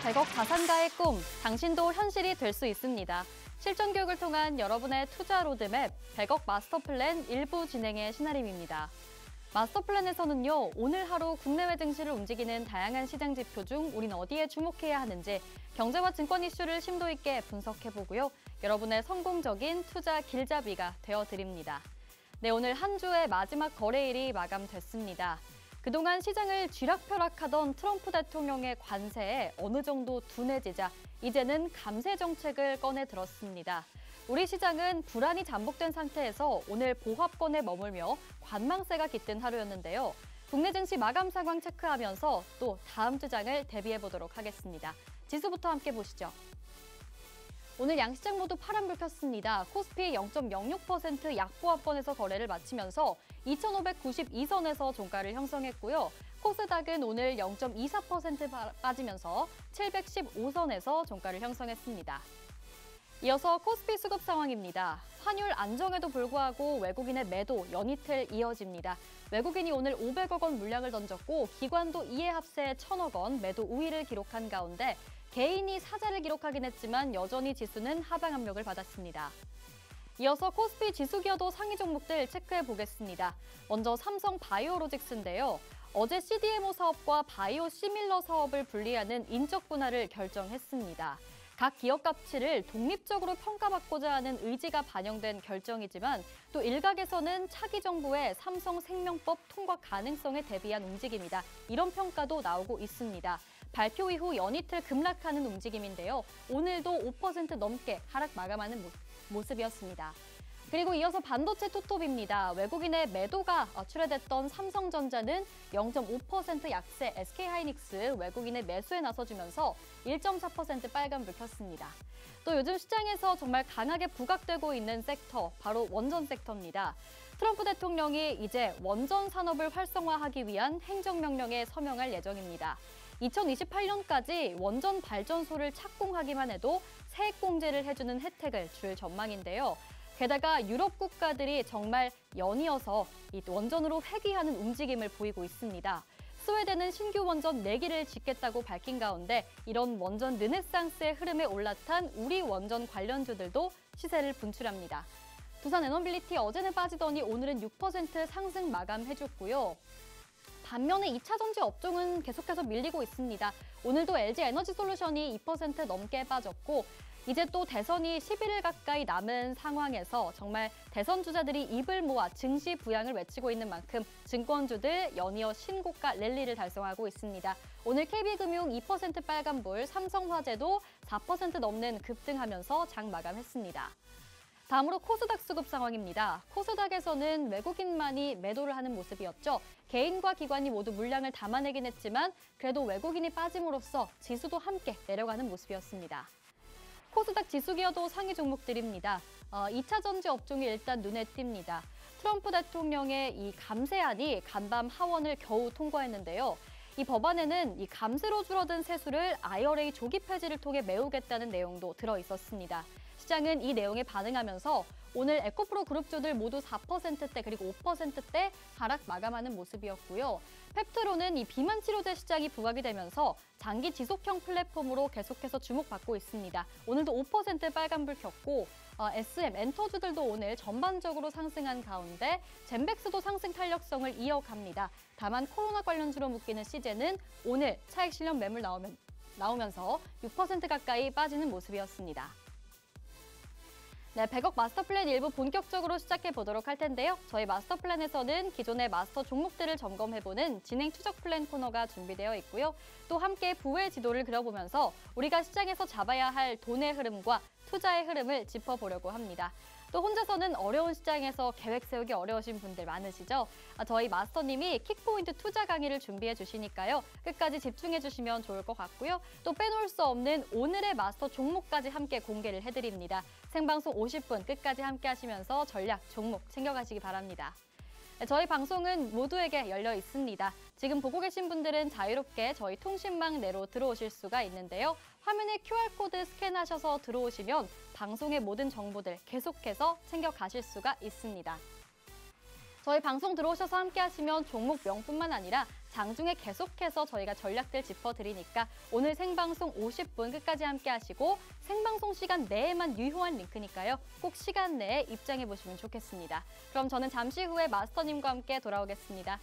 100억 자산가의 꿈, 당신도 현실이 될 수 있습니다. 실전 교육을 통한 여러분의 투자 로드맵, 100억 마스터 플랜 일부 진행의 신하림입니다. 마스터 플랜에서는요, 오늘 하루 국내외 증시를 움직이는 다양한 시장 지표 중 우린 어디에 주목해야 하는지 경제와 증권 이슈를 심도 있게 분석해보고요. 여러분의 성공적인 투자 길잡이가 되어드립니다. 네, 오늘 한 주의 마지막 거래일이 마감됐습니다. 그동안 시장을 쥐락펴락하던 트럼프 대통령의 관세에 어느 정도 둔해지자 이제는 감세 정책을 꺼내 들었습니다. 우리 시장은 불안이 잠복된 상태에서 오늘 보합권에 머물며 관망세가 깃든 하루였는데요. 국내 증시 마감 상황 체크하면서 또 다음 주장을 대비해보도록 하겠습니다. 지수부터 함께 보시죠. 오늘 양시장 모두 파란불 켰습니다. 코스피 0.06% 약보합권에서 거래를 마치면서 2,592선에서 종가를 형성했고요. 코스닥은 오늘 0.24% 빠지면서 715선에서 종가를 형성했습니다. 이어서 코스피 수급 상황입니다. 환율 안정에도 불구하고 외국인의 매도 연이틀 이어집니다. 외국인이 오늘 500억 원 물량을 던졌고 기관도 이에 합세 1,000억 원 매도 우위를 기록한 가운데 개인이 사자를 기록하긴 했지만 여전히 지수는 하방 압력을 받았습니다. 이어서 코스피 지수 기여도 상위 종목들 체크해 보겠습니다. 먼저 삼성 바이오로직스인데요. 어제 CDMO 사업과 바이오 시밀러 사업을 분리하는 인적 분할을 결정했습니다. 각 기업 가치를 독립적으로 평가받고자 하는 의지가 반영된 결정이지만 또 일각에서는 차기 정부의 삼성생명법 통과 가능성에 대비한 움직임이다. 이런 평가도 나오고 있습니다. 발표 이후 연이틀 급락하는 움직임인데요. 오늘도 5% 넘게 하락 마감하는 모습이었습니다. 그리고 이어서 반도체 투톱입니다. 외국인의 매도가 출회됐던 삼성전자는 0.5% 약세 SK하이닉스 외국인의 매수에 나서주면서 1.4% 빨간불 켰습니다. 또 요즘 시장에서 정말 강하게 부각되고 있는 섹터, 바로 원전 섹터입니다. 트럼프 대통령이 이제 원전 산업을 활성화하기 위한 행정명령에 서명할 예정입니다. 2028년까지 원전 발전소를 착공하기만 해도 세액공제를 해주는 혜택을 줄 전망인데요. 게다가 유럽 국가들이 정말 연이어서 이 원전으로 회귀하는 움직임을 보이고 있습니다. 스웨덴은 신규 원전 4기를 짓겠다고 밝힌 가운데 이런 원전 르네상스의 흐름에 올라탄 우리 원전 관련주들도 시세를 분출합니다. 두산 에너빌리티 어제는 빠지더니 오늘은 6% 상승 마감해줬고요. 반면에 2차 전지 업종은 계속해서 밀리고 있습니다. 오늘도 LG 에너지솔루션이 2% 넘게 빠졌고 이제 또 대선이 11일 가까이 남은 상황에서 정말 대선 주자들이 입을 모아 증시 부양을 외치고 있는 만큼 증권주들 연이어 신고가 랠리를 달성하고 있습니다. 오늘 KB금융 2% 빨간불, 삼성화재도 4% 넘는 급등하면서 장 마감했습니다. 다음으로 코스닥 수급 상황입니다. 코스닥에서는 외국인만이 매도를 하는 모습이었죠. 개인과 기관이 모두 물량을 담아내긴 했지만 그래도 외국인이 빠짐으로써 지수도 함께 내려가는 모습이었습니다. 코스닥 지수 기여도 상위 종목들입니다. 2차 전지 업종이 일단 눈에 띕니다. 트럼프 대통령의 이 감세안이 간밤 하원을 겨우 통과했는데요. 이 법안에는 이 감세로 줄어든 세수를 IRA 조기 폐지를 통해 메우겠다는 내용도 들어 있었습니다. 시장은 이 내용에 반응하면서 오늘 에코프로 그룹주들 모두 4%대 그리고 5%대 하락 마감하는 모습이었고요. 펩트로는 이 비만 치료제 시장이 부각이 되면서 장기 지속형 플랫폼으로 계속해서 주목받고 있습니다. 오늘도 5% 빨간불 켰고 SM, 엔터주들도 오늘 전반적으로 상승한 가운데 젠백스도 상승 탄력성을 이어갑니다. 다만 코로나 관련주로 묶이는 시제는 오늘 차익 실현 매물 나오면서 6% 가까이 빠지는 모습이었습니다. 네, 100억 마스터 플랜 일부 본격적으로 시작해 보도록 할 텐데요. 저희 마스터 플랜에서는 기존의 마스터 종목들을 점검해보는 진행 추적 플랜 코너가 준비되어 있고요. 또 함께 부의 지도를 그려보면서 우리가 시장에서 잡아야 할 돈의 흐름과 투자의 흐름을 짚어보려고 합니다. 또 혼자서는 어려운 시장에서 계획 세우기 어려우신 분들 많으시죠? 저희 마스터님이 킥포인트 투자 강의를 준비해 주시니까요. 끝까지 집중해 주시면 좋을 것 같고요. 또 빼놓을 수 없는 오늘의 마스터 종목까지 함께 공개를 해드립니다. 생방송 50분 끝까지 함께 하시면서 전략, 종목 챙겨가시기 바랍니다. 저희 방송은 모두에게 열려 있습니다. 지금 보고 계신 분들은 자유롭게 저희 통신망 내로 들어오실 수가 있는데요. 화면에 QR코드 스캔하셔서 들어오시면 방송의 모든 정보들 계속해서 챙겨가실 수가 있습니다. 저희 방송 들어오셔서 함께 하시면 종목명뿐만 아니라 장중에 계속해서 저희가 전략들 짚어드리니까 오늘 생방송 50분 끝까지 함께 하시고 생방송 시간 내에만 유효한 링크니까요. 꼭 시간 내에 입장해 보시면 좋겠습니다. 그럼 저는 잠시 후에 마스터님과 함께 돌아오겠습니다.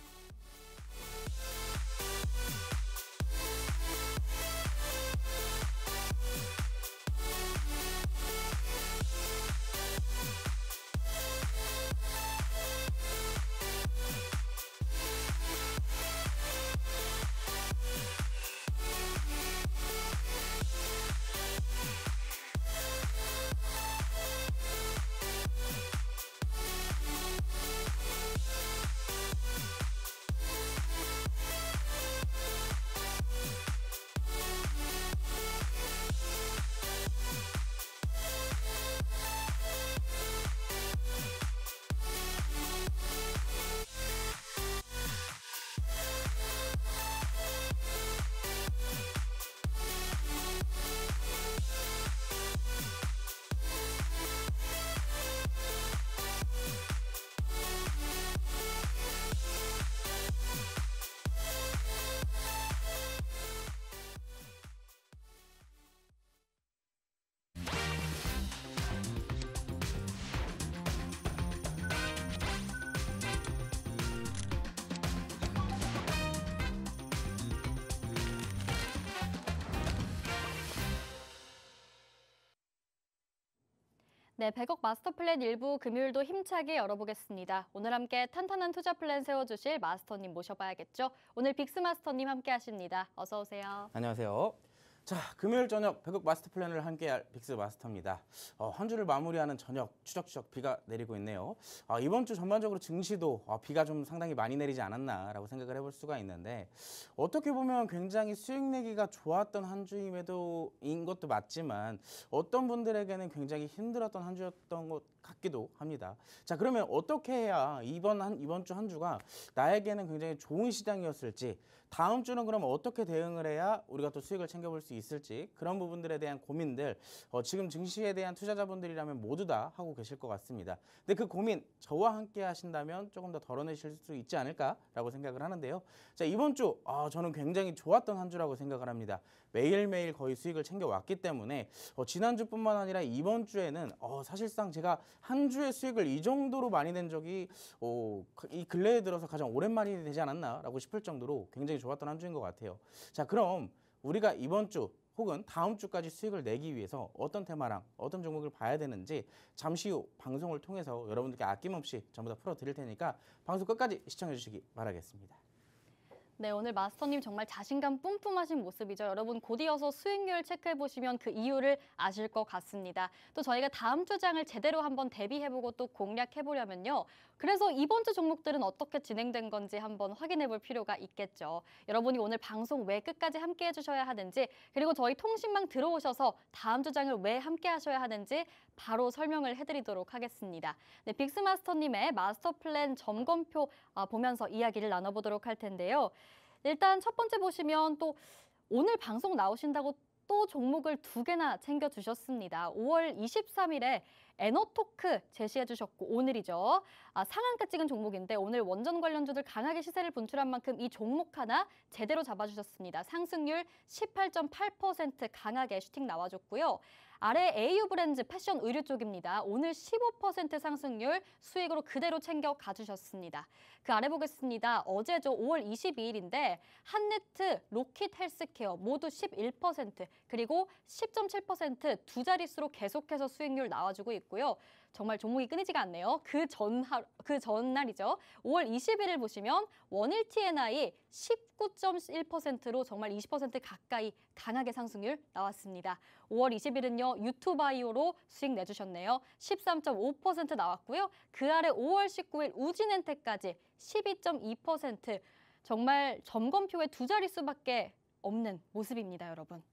네, 100억 마스터 플랜 일부 금요일도 힘차게 열어보겠습니다. 오늘 함께 탄탄한 투자 플랜 세워주실 마스터님 모셔봐야겠죠. 오늘 빅스 마스터님 함께 하십니다. 어서 오세요. 안녕하세요. 자, 금요일 저녁 100억 마스터 플랜을 함께할 빅스 마스터입니다. 한 주를 마무리하는 저녁 추적추적 비가 내리고 있네요. 이번 주 전반적으로 증시도 비가 좀 상당히 많이 내리지 않았나라고 생각을 해볼 수가 있는데 어떻게 보면 굉장히 수익 내기가 좋았던 한 주임에도인 것도 맞지만 어떤 분들에게는 굉장히 힘들었던 한 주였던 것 같기도 합니다. 자, 그러면 어떻게 해야 이번 주 한 주가 나에게는 굉장히 좋은 시장이었을지, 다음 주는 그럼 어떻게 대응을 해야 우리가 또 수익을 챙겨볼 수 있을지, 그런 부분들에 대한 고민들 지금 증시에 대한 투자자분들이라면 모두 다 하고 계실 것 같습니다. 근데 그 고민 저와 함께 하신다면 조금 더 덜어내실 수 있지 않을까라고 생각을 하는데요. 자, 이번 주 저는 굉장히 좋았던 한 주라고 생각을 합니다. 매일매일 거의 수익을 챙겨왔기 때문에 지난주뿐만 아니라 이번 주에는 사실상 제가 한 주의 수익을 이 정도로 많이 낸 적이 이 근래에 들어서 가장 오랜만이 되지 않았나라고 싶을 정도로 굉장히 좋았던 한 주인 것 같아요. 자, 그럼 우리가 이번 주 혹은 다음 주까지 수익을 내기 위해서 어떤 테마랑 어떤 종목을 봐야 되는지 잠시 후 방송을 통해서 여러분들께 아낌없이 전부 다 풀어드릴 테니까 방송 끝까지 시청해 주시기 바라겠습니다. 네, 오늘 마스터님 정말 자신감 뿜뿜하신 모습이죠. 여러분 곧 이어서 수익률 체크해보시면 그 이유를 아실 것 같습니다. 또 저희가 다음 주 장을 제대로 한번 대비해보고 또 공략해보려면요. 그래서 이번 주 종목들은 어떻게 진행된 건지 한번 확인해볼 필요가 있겠죠. 여러분이 오늘 방송 왜 끝까지 함께 해주셔야 하는지, 그리고 저희 통신망 들어오셔서 다음 주 장을 왜 함께 하셔야 하는지 바로 설명을 해드리도록 하겠습니다. 네, 빅스 마스터님의 마스터 플랜 점검표 보면서 이야기를 나눠보도록 할 텐데요. 일단 첫 번째 보시면 또 오늘 방송 나오신다고 또 종목을 2개나 챙겨주셨습니다. 5월 23일에 에너토크 제시해 주셨고 오늘이죠. 상한가 찍은 종목인데 오늘 원전 관련주들 강하게 시세를 분출한 만큼 이 종목 하나 제대로 잡아주셨습니다. 상승률 18.8% 강하게 슈팅 나와줬고요. 아래 AU 브랜드 패션 의류 쪽입니다. 오늘 15% 상승률 수익으로 그대로 챙겨 가주셨습니다. 그 아래 보겠습니다. 어제죠. 5월 22일인데 한네트, 로킷 헬스케어 모두 11% 그리고 10.7% 두 자릿수로 계속해서 수익률 나와주고 있고요. 정말 종목이 끊이지가 않네요. 그 전날이죠. 5월 21일 보시면 원일 T&I 19.1%로 정말 20% 가까이 강하게 상승률 나왔습니다. 5월 20일은요. 유투바이오로 수익 내주셨네요. 13.5% 나왔고요. 그 아래 5월 19일 우진엔텍까지 12.2% 정말 점검표에 두 자릿수밖에 없는 모습입니다, 여러분.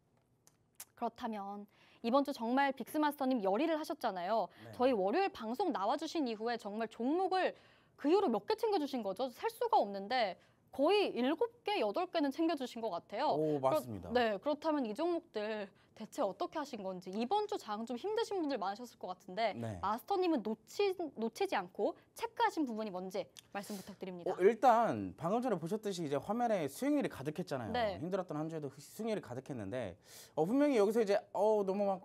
그렇다면 이번 주 정말 빅스마스터님 열의를 하셨잖아요. 네. 저희 월요일 방송 나와주신 이후에 정말 종목을 그 이후로 몇 개 챙겨주신 거죠? 살 수가 없는데 거의 7개, 8개는 챙겨주신 것 같아요. 오, 맞습니다. 네, 그렇다면 이 종목들 대체 어떻게 하신 건지 이번 주 장 좀 힘드신 분들 많으셨을 것 같은데 네. 마스터님은 놓치지 않고 체크하신 부분이 뭔지 말씀 부탁드립니다. 일단 방금 전에 보셨듯이 이제 화면에 수익률이 가득했잖아요. 네. 힘들었던 한 주에도 수익률이 가득했는데 분명히 여기서 이제 너무 막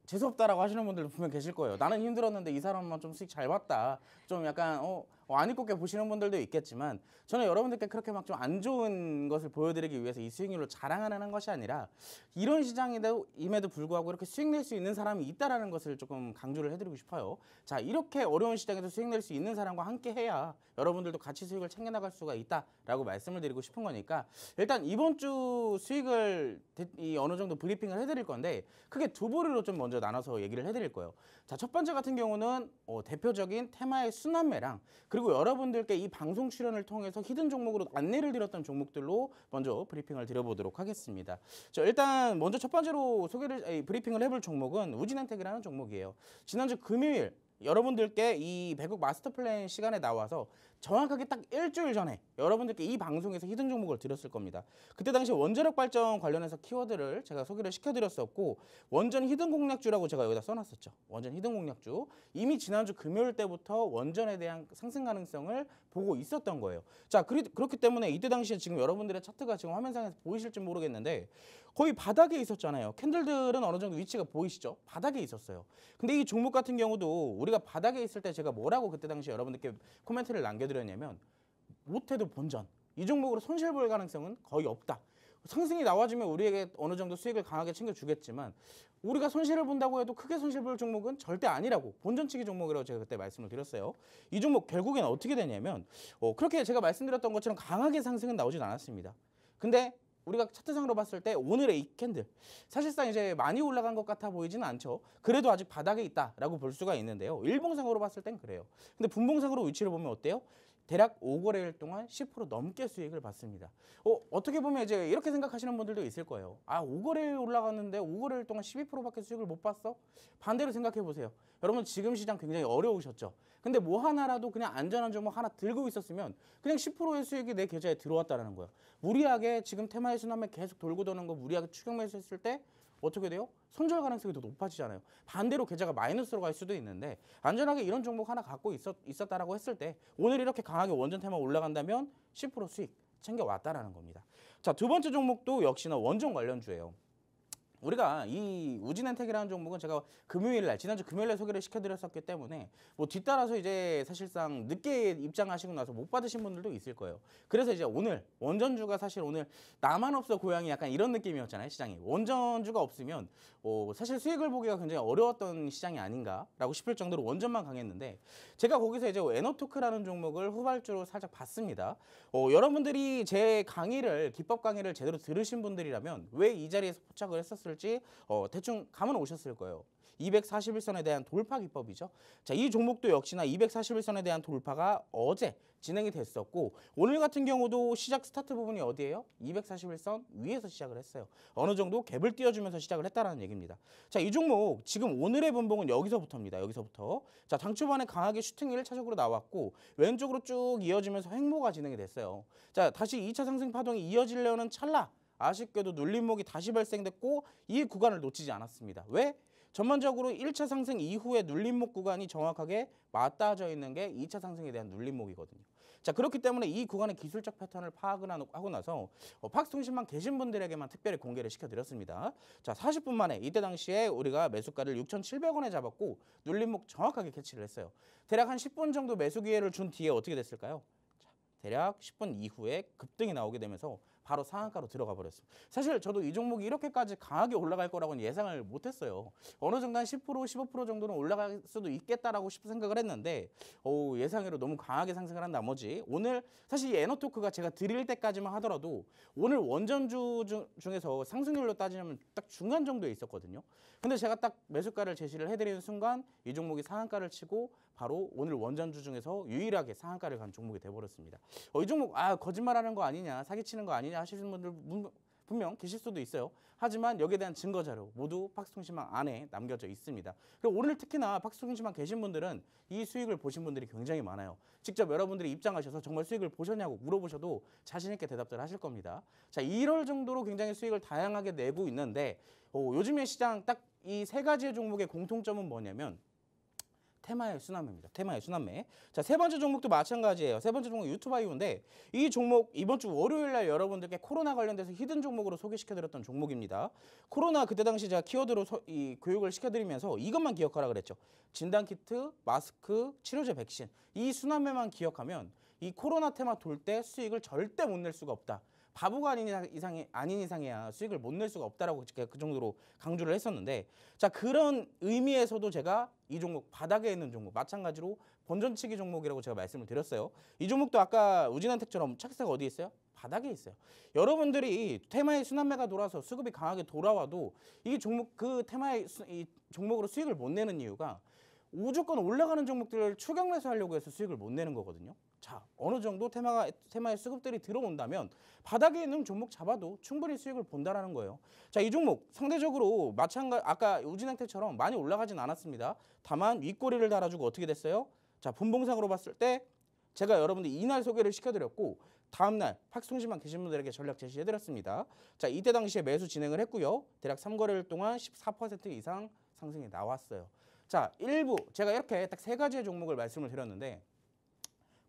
재수없다라고 하시는 분들도 분명 계실 거예요. 나는 힘들었는데 이 사람만 좀 수익 잘 봤다. 좀 약간 안 이롭게 보시는 분들도 있겠지만 저는 여러분들께 그렇게 막 좀 안 좋은 것을 보여드리기 위해서 이 수익률로 자랑하는 것이 아니라 이런 시장임에도 불구하고 이렇게 수익 낼 수 있는 사람이 있다라는 것을 조금 강조를 해드리고 싶어요. 자, 이렇게 어려운 시장에서 수익 낼 수 있는 사람과 함께 해야 여러분들도 같이 수익을 챙겨나갈 수가 있다라고 말씀을 드리고 싶은 거니까 일단 이번 주 수익을 어느 정도 브리핑을 해드릴 건데 크게 두 부류로 좀 먼저 나눠서 얘기를 해드릴 거예요. 자, 첫 번째 같은 경우는 대표적인 테마의 순환매랑 그리고 여러분들께 이 방송 출연을 통해서 히든 종목으로 안내를 드렸던 종목들로 먼저 브리핑을 드려보도록 하겠습니다. 자, 일단 먼저 첫 번째로 브리핑을 해볼 종목은 우진엔텍이라는 종목이에요. 지난주 금요일 여러분들께 이 배국 마스터 플랜 시간에 나와서 정확하게 딱 일주일 전에 여러분들께 이 방송에서 히든 종목을 드렸을 겁니다. 그때 당시 원자력 발전 관련해서 키워드를 제가 소개를 시켜드렸었고 원전 히든 공략주라고 제가 여기다 써놨었죠. 원전 히든 공략주. 이미 지난주 금요일 때부터 원전에 대한 상승 가능성을 보고 있었던 거예요. 자, 그렇기 때문에 이때 당시에 지금 여러분들의 차트가 지금 화면상에서 보이실지 모르겠는데 거의 바닥에 있었잖아요. 캔들들은 어느 정도 위치가 보이시죠? 바닥에 있었어요. 근데 이 종목 같은 경우도 우리가 바닥에 있을 때 제가 뭐라고 그때 당시 여러분들께 코멘트를 남겨드렸냐면 못해도 본전. 이 종목으로 손실 볼 가능성은 거의 없다. 상승이 나와주면 우리에게 어느 정도 수익을 강하게 챙겨주겠지만 우리가 손실을 본다고 해도 크게 손실 볼 종목은 절대 아니라고 본전치기 종목이라고 제가 그때 말씀을 드렸어요. 이 종목 결국에는 어떻게 되냐면 그렇게 제가 말씀드렸던 것처럼 강하게 상승은 나오진 않았습니다. 근데 우리가 차트상으로 봤을 때 오늘의 이 캔들 사실상 이제 많이 올라간 것 같아 보이지는 않죠. 그래도 아직 바닥에 있다라고 볼 수가 있는데요. 일봉상으로 봤을 땐 그래요. 근데 분봉상으로 위치를 보면 어때요? 대략 5거래일 동안 10% 넘게 수익을 받습니다. 어떻게 보면 이제 이렇게 생각하시는 분들도 있을 거예요. 5거래일 올라갔는데 5거래일 동안 12%밖에 수익을 못 봤어? 반대로 생각해 보세요. 여러분 지금 시장 굉장히 어려우셨죠? 근데 뭐 하나라도 그냥 안전한 종목 하나 들고 있었으면 그냥 10%의 수익이 내 계좌에 들어왔다는 거예요. 무리하게 지금 테마의 순환매 계속 돌고 도는 거 무리하게 추격 매수했을 때 어떻게 돼요? 손절 가능성이 더 높아지잖아요. 반대로 계좌가 마이너스로 갈 수도 있는데 안전하게 이런 종목 하나 갖고 있었다라고 했을 때 오늘 이렇게 강하게 원전 테마 올라간다면 10% 수익 챙겨왔다라는 겁니다. 자, 두 번째 종목도 역시나 원전 관련주예요. 우리가 이 우진엔텍이라는 종목은 제가 지난주 금요일에 소개를 시켜드렸었기 때문에 뭐 뒤따라서 이제 사실상 늦게 입장하시고 나서 못 받으신 분들도 있을 거예요. 그래서 이제 오늘 원전주가 사실 오늘 나만 없어 고양이 약간 이런 느낌이었잖아요, 시장이. 원전주가 없으면 사실 수익을 보기가 굉장히 어려웠던 시장이 아닌가라고 싶을 정도로 원전만 강했는데 제가 거기서 이제 에너토크라는 종목을 후발주로 살짝 봤습니다. 여러분들이 제 기법 강의를 제대로 들으신 분들이라면 왜 이 자리에서 포착을 했었을지 대충 감은 오셨을 거예요. 241선에 대한 돌파 기법이죠. 자, 이 종목도 역시나 241선에 대한 돌파가 어제 진행이 됐었고 오늘 같은 경우도 시작 스타트 부분이 어디예요? 241선 위에서 시작을 했어요. 어느 정도 갭을 띄워주면서 시작을 했다는 얘기입니다. 자, 이 종목 지금 오늘의 분봉은 여기서부터입니다. 여기서부터. 자, 장 초반에 강하게 슈팅 1차적으로 나왔고 왼쪽으로 쭉 이어지면서 횡보가 진행이 됐어요. 자, 다시 2차 상승 파동이 이어지려는 찰나 아쉽게도 눌림목이 다시 발생됐고 이 구간을 놓치지 않았습니다. 왜? 전반적으로 1차 상승 이후에 눌림목 구간이 정확하게 맞닿아져 있는 게 2차 상승에 대한 눌림목이거든요. 자, 그렇기 때문에 이 구간의 기술적 패턴을 파악을 하고 나서 팍스통신만 계신 분들에게만 특별히 공개를 시켜드렸습니다. 자, 40분 만에 이때 당시에 우리가 매수가를 6,700원에 잡았고 눌림목 정확하게 캐치를 했어요. 대략 한 10분 정도 매수 기회를 준 뒤에 어떻게 됐을까요? 자, 대략 10분 이후에 급등이 나오게 되면서 바로 상한가로 들어가 버렸습니다. 사실 저도 이 종목이 이렇게까지 강하게 올라갈 거라고는 예상을 못했어요. 어느 정도 한 10%, 15% 정도는 올라갈 수도 있겠다라고 생각을 했는데 예상외로 너무 강하게 상승을 한 나머지 오늘 사실 이 에너토크가 제가 드릴 때까지만 하더라도 오늘 원전주 중에서 상승률로 따지면 딱 중간 정도에 있었거든요. 근데 제가 딱 매수가를 제시를 해드리는 순간 이 종목이 상한가를 치고 바로 오늘 원전주 중에서 유일하게 상한가를 간 종목이 돼버렸습니다. 이 종목 거짓말하는 거 아니냐, 사기치는 거 아니냐 하시는 분들 분명 계실 수도 있어요. 하지만 여기에 대한 증거 자료 모두 팍스통신망 안에 남겨져 있습니다. 그리고 오늘 특히나 팍스통신망 계신 분들은 이 수익을 보신 분들이 굉장히 많아요. 직접 여러분들이 입장하셔서 정말 수익을 보셨냐고 물어보셔도 자신 있게 대답들 하실 겁니다. 자, 이럴 정도로 굉장히 수익을 다양하게 내고 있는데 요즘의 시장 딱 이 세 가지의 종목의 공통점은 뭐냐면 테마의 순환매입니다. 테마의 순환매. 자, 세 번째 종목도 마찬가지예요. 세 번째 종목 유튜바이오인데 이 종목 이번 주 월요일 날 여러분들께 코로나 관련돼서 히든 종목으로 소개시켜드렸던 종목입니다. 코로나 그때 당시 제가 키워드로 이 교육을 시켜드리면서 이것만 기억하라 그랬죠. 진단키트, 마스크, 치료제, 백신 이 순환매만 기억하면 이 코로나 테마 돌 때 수익을 절대 못 낼 수가 없다. 바보가 아닌 이상이야 수익을 못 낼 수가 없다라고 제가 그 정도로 강조를 했었는데 자 그런 의미에서도 제가 이 종목 바닥에 있는 종목 마찬가지로 본전치기 종목이라고 제가 말씀을 드렸어요. 이 종목도 아까 우진한택처럼 착세가 어디에 있어요? 바닥에 있어요. 여러분들이 테마의 순환매가 돌아서 수급이 강하게 돌아와도 이 종목 그 테마의 이 종목으로 수익을 못 내는 이유가 무조건 올라가는 종목들을 추격 매수하려고 해서 수익을 못 내는 거거든요. 자, 어느 정도 테마의 수급들이 들어온다면 바닥에 있는 종목 잡아도 충분히 수익을 본다라는 거예요. 자, 이 종목 상대적으로 아까 우진행태처럼 많이 올라가진 않았습니다. 다만 윗꼬리를 달아주고 어떻게 됐어요? 자, 분봉상으로 봤을 때 제가 여러분들 이날 소개를 시켜드렸고 다음날 팍스통신망 계신 분들에게 전략 제시해드렸습니다. 자, 이때 당시에 매수 진행을 했고요. 대략 3거래일 동안 14% 이상 상승이 나왔어요. 자, 일부 제가 이렇게 딱 세 가지의 종목을 말씀을 드렸는데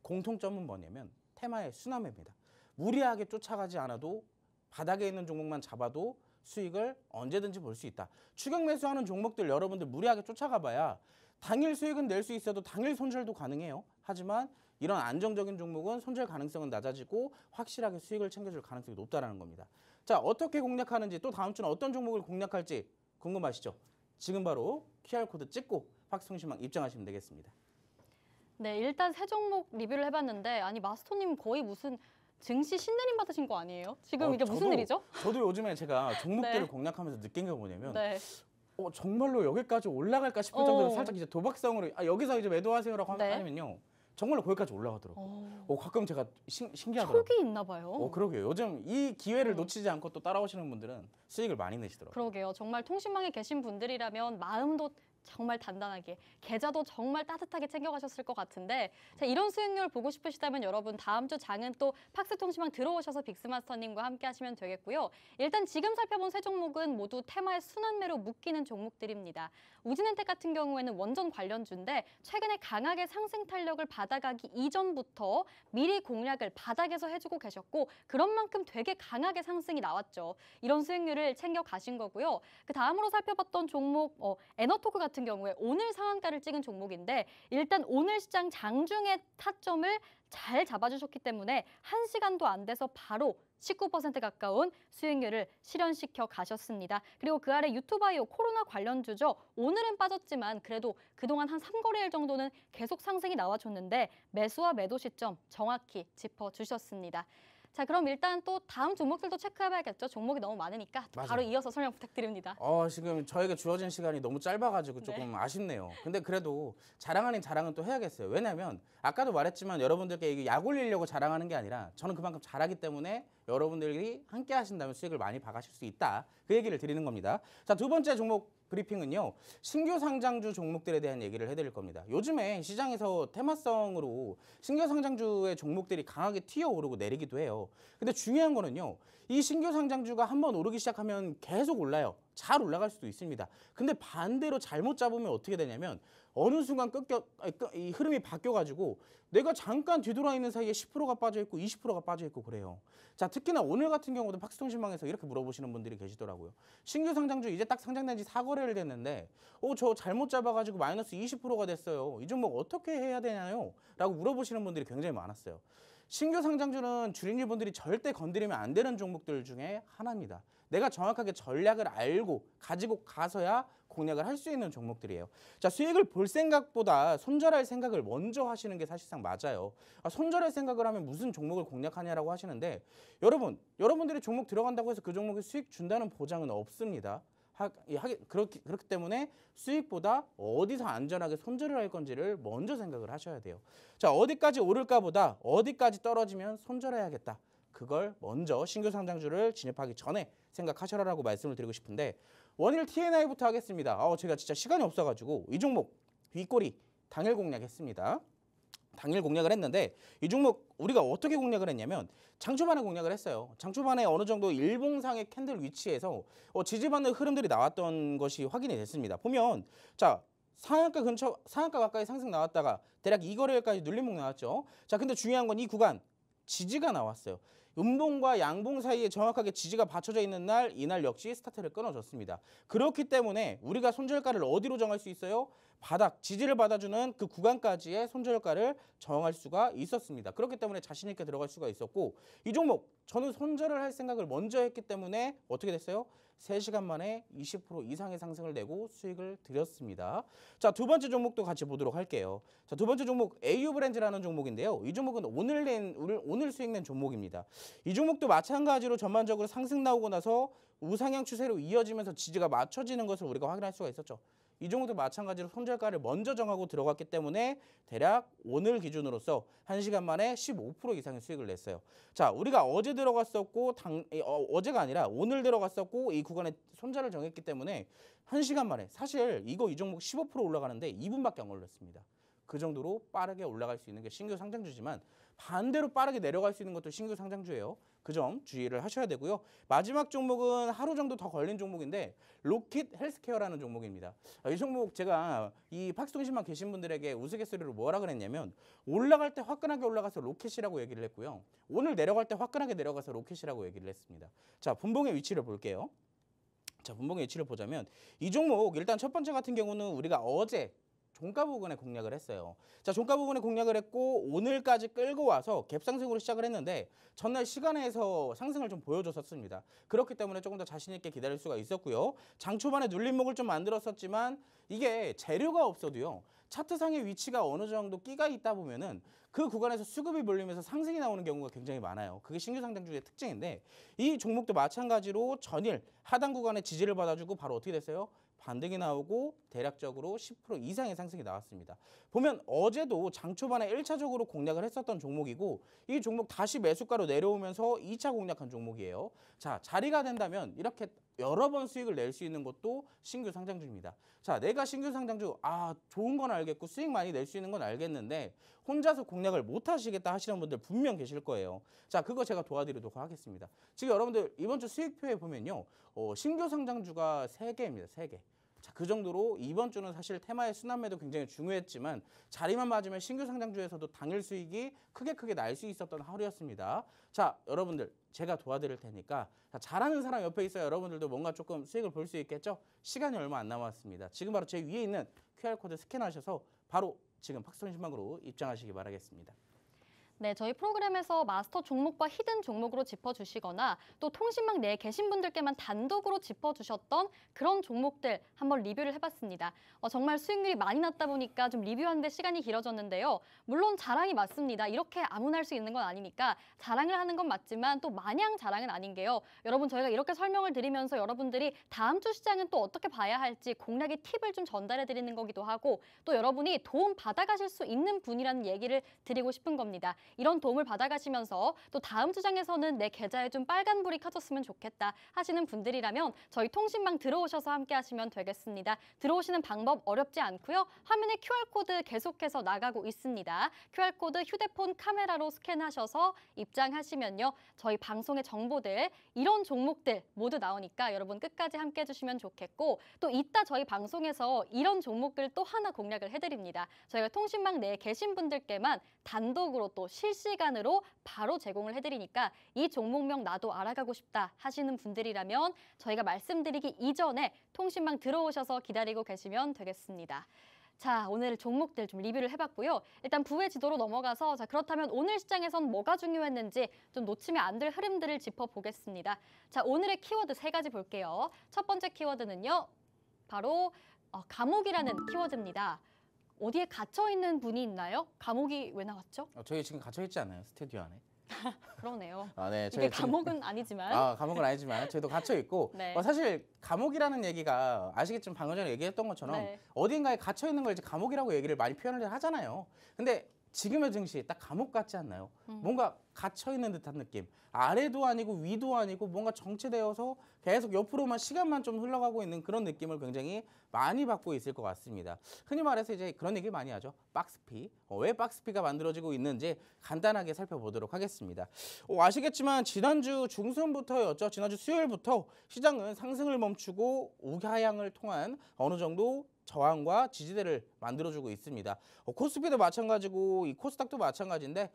공통점은 뭐냐면 테마의 순환매입니다. 무리하게 쫓아가지 않아도 바닥에 있는 종목만 잡아도 수익을 언제든지 볼 수 있다. 추격 매수하는 종목들 여러분들 무리하게 쫓아가 봐야 당일 수익은 낼 수 있어도 당일 손절도 가능해요. 하지만 이런 안정적인 종목은 손절 가능성은 낮아지고 확실하게 수익을 챙겨줄 가능성이 높다는 겁니다. 자, 어떻게 공략하는지 또 다음 주는 어떤 종목을 공략할지 궁금하시죠? 지금 바로 QR코드 찍고 팍스통신망 입장하시면 되겠습니다. 네, 일단 세 종목 리뷰를 해봤는데 아니 마스터님 거의 무슨 증시 신내림 받으신 거 아니에요? 지금 이게 무슨 일이죠? 저도 요즘에 제가 종목들을 네. 공략하면서 느낀 게 뭐냐면 네. 정말로 여기까지 올라갈까 싶을 정도로 살짝 이제 도박성으로 여기서 이제 매도하세요라고 네. 하면요. 정말로 거기까지 올라가더라고요. 가끔 제가 신기하더라고요. 촉이 있나 봐요. 그러게요. 요즘 이 기회를 놓치지 않고 또 따라오시는 분들은 수익을 많이 내시더라고요. 그러게요. 정말 통신망에 계신 분들이라면 마음도 정말 단단하게, 계좌도 정말 따뜻하게 챙겨가셨을 것 같은데 자, 이런 수익률 보고 싶으시다면 여러분 다음 주 장은 또 팍스통신망 들어오셔서 빅스마스터님과 함께 하시면 되겠고요. 일단 지금 살펴본 세 종목은 모두 테마의 순환매로 묶이는 종목들입니다. 우진엔텍 같은 경우에는 원전 관련주인데 최근에 강하게 상승 탄력을 받아가기 이전부터 미리 공략을 바닥에서 해주고 계셨고 그런 만큼 되게 강하게 상승이 나왔죠. 이런 수익률을 챙겨가신 거고요. 그 다음으로 살펴봤던 종목 에너토크 같은 경우에 오늘 상한가를 찍은 종목인데 일단 오늘 시장 장중에 타점을 잘 잡아주셨기 때문에 1시간도 안 돼서 바로 19% 가까운 수익률을 실현시켜 가셨습니다. 그리고 그 아래 유튜바이오 코로나 관련주죠. 오늘은 빠졌지만 그래도 그동안 한 3거래일 정도는 계속 상승이 나와줬는데 매수와 매도 시점 정확히 짚어주셨습니다. 자, 그럼 일단 또 다음 종목들도 체크해봐야겠죠. 종목이 너무 많으니까 바로 맞아요. 이어서 설명 부탁드립니다. 지금 저에게 주어진 시간이 너무 짧아가지고 조금 아쉽네요. 근데 그래도 자랑 아닌 자랑은 또 해야겠어요. 왜냐면 아까도 말했지만 여러분들께 이게 약 올리려고 자랑하는 게 아니라 저는 그만큼 잘하기 때문에 여러분들이 함께 하신다면 수익을 많이 봐가실 수 있다. 그 얘기를 드리는 겁니다. 자, 두 번째 종목 브리핑은요. 신규 상장주 종목들에 대한 얘기를 해드릴 겁니다. 요즘에 시장에서 테마성으로 신규 상장주의 종목들이 강하게 튀어오르고 내리기도 해요. 근데 중요한 거는요. 이 신규 상장주가 한번 오르기 시작하면 계속 올라요. 잘 올라갈 수도 있습니다. 근데 반대로 잘못 잡으면 어떻게 되냐면 어느 순간 이 흐름이 바뀌어가지고 내가 잠깐 뒤돌아 있는 사이에 10%가 빠져있고 20%가 빠져있고 그래요. 자, 특히나 오늘 같은 경우도 팍스통신망에서 이렇게 물어보시는 분들이 계시더라고요. 신규 상장주 이제 딱 상장된 지 4거래를 됐는데 저 잘못 잡아가지고 마이너스 20%가 됐어요. 이 종목 어떻게 해야 되나요? 라고 물어보시는 분들이 굉장히 많았어요. 신규 상장주는 주린이분들이 절대 건드리면 안 되는 종목들 중에 하나입니다. 내가 정확하게 전략을 알고 가지고 가서야 공략을 할 수 있는 종목들이에요. 자, 수익을 볼 생각보다 손절할 생각을 먼저 하시는 게 사실상 맞아요. 손절할 생각을 하면 무슨 종목을 공략하냐라고 하시는데 여러분들이 종목 들어간다고 해서 그 종목에 수익 준다는 보장은 없습니다. 그렇기 때문에 수익보다 어디서 안전하게 손절을 할 건지를 먼저 생각을 하셔야 돼요. 자, 어디까지 오를까 보다 어디까지 떨어지면 손절해야겠다. 그걸 먼저 신규 상장주를 진입하기 전에 생각하셔라라고 말씀을 드리고 싶은데 원일 TNI부터 하겠습니다. 제가 진짜 시간이 없어가지고 이 종목 윗꼬리 당일 공략했습니다. 당일 공략을 했는데 이 종목 우리가 어떻게 공략을 했냐면 장초반에 공략을 했어요. 장초반에 어느 정도 일봉상의 캔들 위치에서 지지받는 흐름들이 나왔던 것이 확인이 됐습니다. 보면 자 상한가 가까이 상승 나왔다가 대략 이 거래일까지 눌림목 나왔죠. 자 근데 중요한 건 이 구간 지지가 나왔어요. 음봉과 양봉 사이에 정확하게 지지가 받쳐져 있는 날 이날 역시 스타트를 끊어줬습니다. 그렇기 때문에 우리가 손절가를 어디로 정할 수 있어요? 바닥 지지를 받아주는 그 구간까지의 손절가를 정할 수가 있었습니다. 그렇기 때문에 자신 있게 들어갈 수가 있었고 이 종목 저는 손절을 할 생각을 먼저 했기 때문에 어떻게 됐어요? 3시간 만에 20% 이상의 상승을 내고 수익을 드렸습니다. 자, 두 번째 종목도 같이 보도록 할게요. 자, 두 번째 종목 AU 브랜드라는 종목인데요. 이 종목은 오늘 수익 낸 종목입니다. 이 종목도 마찬가지로 전반적으로 상승 나오고 나서 우상향 추세로 이어지면서 지지가 맞춰지는 것을 우리가 확인할 수가 있었죠. 이 종목도 마찬가지로 손절가를 먼저 정하고 들어갔기 때문에 대략 오늘 기준으로서 1시간 만에 15% 이상의 수익을 냈어요. 자, 우리가 어제 들어갔었고 어제가 아니라 오늘 들어갔었고 이 구간에 손절을 정했기 때문에 1시간 만에 사실 이 종목 15% 올라가는데 2분밖에 안 걸렸습니다. 그 정도로 빠르게 올라갈 수 있는 게 신규 상장주지만 반대로 빠르게 내려갈 수 있는 것도 신규 상장주예요. 그 점 주의를 하셔야 되고요. 마지막 종목은 하루 정도 더 걸린 종목인데 로킷 헬스케어라는 종목입니다. 이 종목 제가 이 팍스통신만 계신 분들에게 우스갯소리로 뭐라 그랬냐면 올라갈 때 화끈하게 올라가서 로켓이라고 얘기를 했고요. 오늘 내려갈 때 화끈하게 내려가서 로켓이라고 얘기를 했습니다. 자, 분봉의 위치를 볼게요. 자, 분봉의 위치를 보자면 이 종목 일단 첫 번째 같은 경우는 우리가 어제 종가 부근에 공략을 했어요. 자, 종가 부근에 공략을 했고 오늘까지 끌고 와서 갭상승으로 시작을 했는데 전날 시간에서 상승을 좀 보여줬었습니다. 그렇기 때문에 조금 더 자신 있게 기다릴 수가 있었고요. 장 초반에 눌림목을 좀 만들었었지만 이게 재료가 없어도요. 차트상의 위치가 어느 정도 끼가 있다 보면은 그 구간에서 수급이 몰리면서 상승이 나오는 경우가 굉장히 많아요. 그게 신규 상장주의 특징인데 이 종목도 마찬가지로 전일 하단 구간에 지지를 받아주고 바로 어떻게 됐어요? 반등이 나오고 대략적으로 10% 이상의 상승이 나왔습니다. 보면 어제도 장 초반에 1차적으로 공략을 했었던 종목이고 이 종목 다시 매수가로 내려오면서 2차 공략한 종목이에요. 자, 자리가 된다면 이렇게 여러 번 수익을 낼 수 있는 것도 신규 상장주입니다. 자, 내가 신규 상장주 좋은 건 알겠고 수익 많이 낼 수 있는 건 알겠는데 혼자서 공략을 못 하시겠다 하시는 분들 분명 계실 거예요. 자, 그거 제가 도와드리도록 하겠습니다. 지금 여러분들 이번 주 수익표에 보면요. 신규 상장주가 3개입니다. 3개. 자, 그 정도로 이번 주는 사실 테마의 순환매도 굉장히 중요했지만 자리만 맞으면 신규 상장주에서도 당일 수익이 크게 날 수 있었던 하루였습니다. 자, 여러분들 제가 도와드릴 테니까 잘하는 사람 옆에 있어야 여러분들도 뭔가 조금 수익을 볼 수 있겠죠? 시간이 얼마 안 남았습니다. 지금 바로 제 위에 있는 QR코드 스캔하셔서 바로 지금 팍스통신망으로 입장하시기 바라겠습니다. 네, 저희 프로그램에서 마스터 종목과 히든 종목으로 짚어주시거나 또 통신망 내에 계신 분들께만 단독으로 짚어주셨던 그런 종목들 한번 리뷰를 해봤습니다. 정말 수익률이 많이 났다 보니까 좀 리뷰하는데 시간이 길어졌는데요. 물론 자랑이 맞습니다. 이렇게 아무나 할 수 있는 건 아니니까 자랑을 하는 건 맞지만 또 마냥 자랑은 아닌 게요. 여러분 저희가 이렇게 설명을 드리면서 여러분들이 다음 주 시장은 또 어떻게 봐야 할지 공략의 팁을 좀 전달해 드리는 거기도 하고 또 여러분이 도움 받아가실 수 있는 분이라는 얘기를 드리고 싶은 겁니다. 이런 도움을 받아가시면서 또 다음 주장에서는 내 계좌에 좀 빨간불이 켜졌으면 좋겠다 하시는 분들이라면 저희 통신망 들어오셔서 함께 하시면 되겠습니다. 들어오시는 방법 어렵지 않고요. 화면에 QR코드 계속해서 나가고 있습니다. QR코드 휴대폰 카메라로 스캔하셔서 입장하시면요. 저희 방송의 정보들, 이런 종목들 모두 나오니까 여러분 끝까지 함께 해주시면 좋겠고 또 이따 저희 방송에서 이런 종목들 또 하나 공략을 해드립니다. 저희가 통신망 내에 계신 분들께만 단독으로 또 실시간으로 바로 제공을 해드리니까 이 종목명 나도 알아가고 싶다 하시는 분들이라면 저희가 말씀드리기 이전에 통신망 들어오셔서 기다리고 계시면 되겠습니다. 자, 오늘 종목들 좀 리뷰를 해봤고요. 일단 부의 지도로 넘어가서 자 그렇다면 오늘 시장에선 뭐가 중요했는지 좀 놓치면 안 될 흐름들을 짚어보겠습니다. 자, 오늘의 키워드 3가지 볼게요. 첫 번째 키워드는요. 바로 감옥이라는 키워드입니다. 어디에 갇혀있는 분이 있나요? 감옥이 왜 나왔죠? 저희 지금 갇혀있지 않아요? 스튜디오 안에. 그러네요. 네, 이게 감옥은 아니지만. 감옥은 아니지만 저희도 갇혀있고 네. 사실 감옥이라는 얘기가 아시겠지만 방금 전에 얘기했던 것처럼 네. 어딘가에 갇혀있는 걸 이제 감옥이라고 얘기를 많이 표현을 하잖아요. 근데 지금의 증시 딱 감옥 같지 않나요? 뭔가 갇혀있는 듯한 느낌. 아래도 아니고 위도 아니고 뭔가 정체되어서 계속 옆으로만 시간만 좀 흘러가고 있는 그런 느낌을 굉장히 많이 받고 있을 것 같습니다. 흔히 말해서 이제 그런 얘기 많이 하죠. 박스피. 왜 박스피가 만들어지고 있는지 간단하게 살펴보도록 하겠습니다. 아시겠지만 지난주 중순부터였죠. 지난주 수요일부터 시장은 상승을 멈추고 우하향을 통한 어느 정도 저항과 지지대를 만들어주고 있습니다. 코스피도 마찬가지고 이 코스닥도 마찬가지인데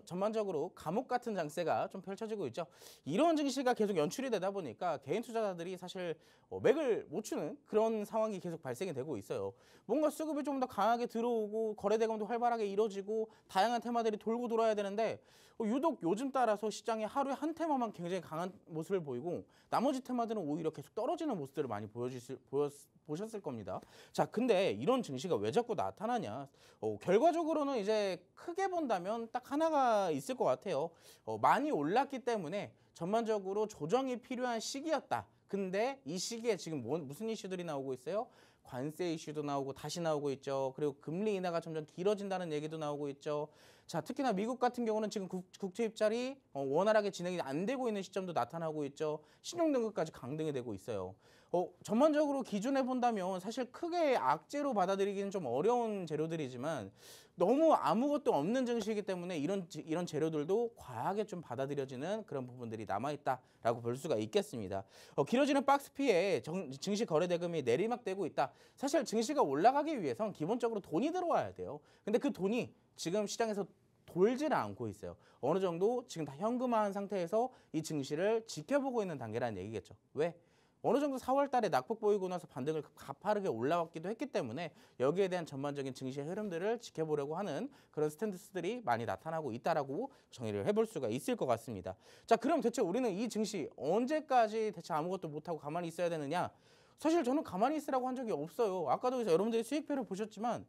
전반적으로 감옥 같은 장세가 좀 펼쳐지고 있죠. 이런 증시가 계속 연출이 되다 보니까 개인 투자자들이 사실 맥을 못 추는 그런 상황이 계속 발생이 되고 있어요. 뭔가 수급이 좀 더 강하게 들어오고 거래 대금도 활발하게 이루어지고 다양한 테마들이 돌고 돌아야 되는데 유독 요즘 따라서 시장이 하루에 한 테마만 굉장히 강한 모습을 보이고 나머지 테마들은 오히려 계속 떨어지는 모습들을 많이 보셨을 겁니다. 자, 근데 이런 증시가 왜 자꾸 나타나냐? 결과적으로는 이제 크게 본다면 딱 하나가 있을 것 같아요. 많이 올랐기 때문에 전반적으로 조정이 필요한 시기였다. 근데 이 시기에 지금 무슨 이슈들이 나오고 있어요? 관세 이슈도 나오고 다시 나오고 있죠. 그리고 금리 인하가 점점 길어진다는 얘기도 나오고 있죠. 자, 특히나 미국 같은 경우는 지금 국채 입찰이 원활하게 진행이 안 되고 있는 시점도 나타나고 있죠. 신용등급까지 강등이 되고 있어요. 전반적으로 기준해 본다면 사실 크게 악재로 받아들이기는 좀 어려운 재료들이지만 너무 아무것도 없는 증시이기 때문에 이런 재료들도 과하게 좀 받아들여지는 그런 부분들이 남아있다라고 볼 수가 있겠습니다. 길어지는 박스피에 증시 거래 대금이 내리막되고 있다. 사실 증시가 올라가기 위해선 기본적으로 돈이 들어와야 돼요. 근데 그 돈이 지금 시장에서 돌지는 않고 있어요. 어느 정도 지금 다 현금화한 상태에서 이 증시를 지켜보고 있는 단계라는 얘기겠죠. 왜? 어느 정도 4월 달에 낙폭 보이고 나서 반등을 가파르게 올라왔기도 했기 때문에 여기에 대한 전반적인 증시의 흐름들을 지켜보려고 하는 그런 스탠스들이 많이 나타나고 있다라고 정의를 해볼 수가 있을 것 같습니다. 자, 그럼 대체 우리는 이 증시 언제까지 대체 아무것도 못하고 가만히 있어야 되느냐? 사실 저는 가만히 있으라고 한 적이 없어요. 아까도 여러분들이 수익표를 보셨지만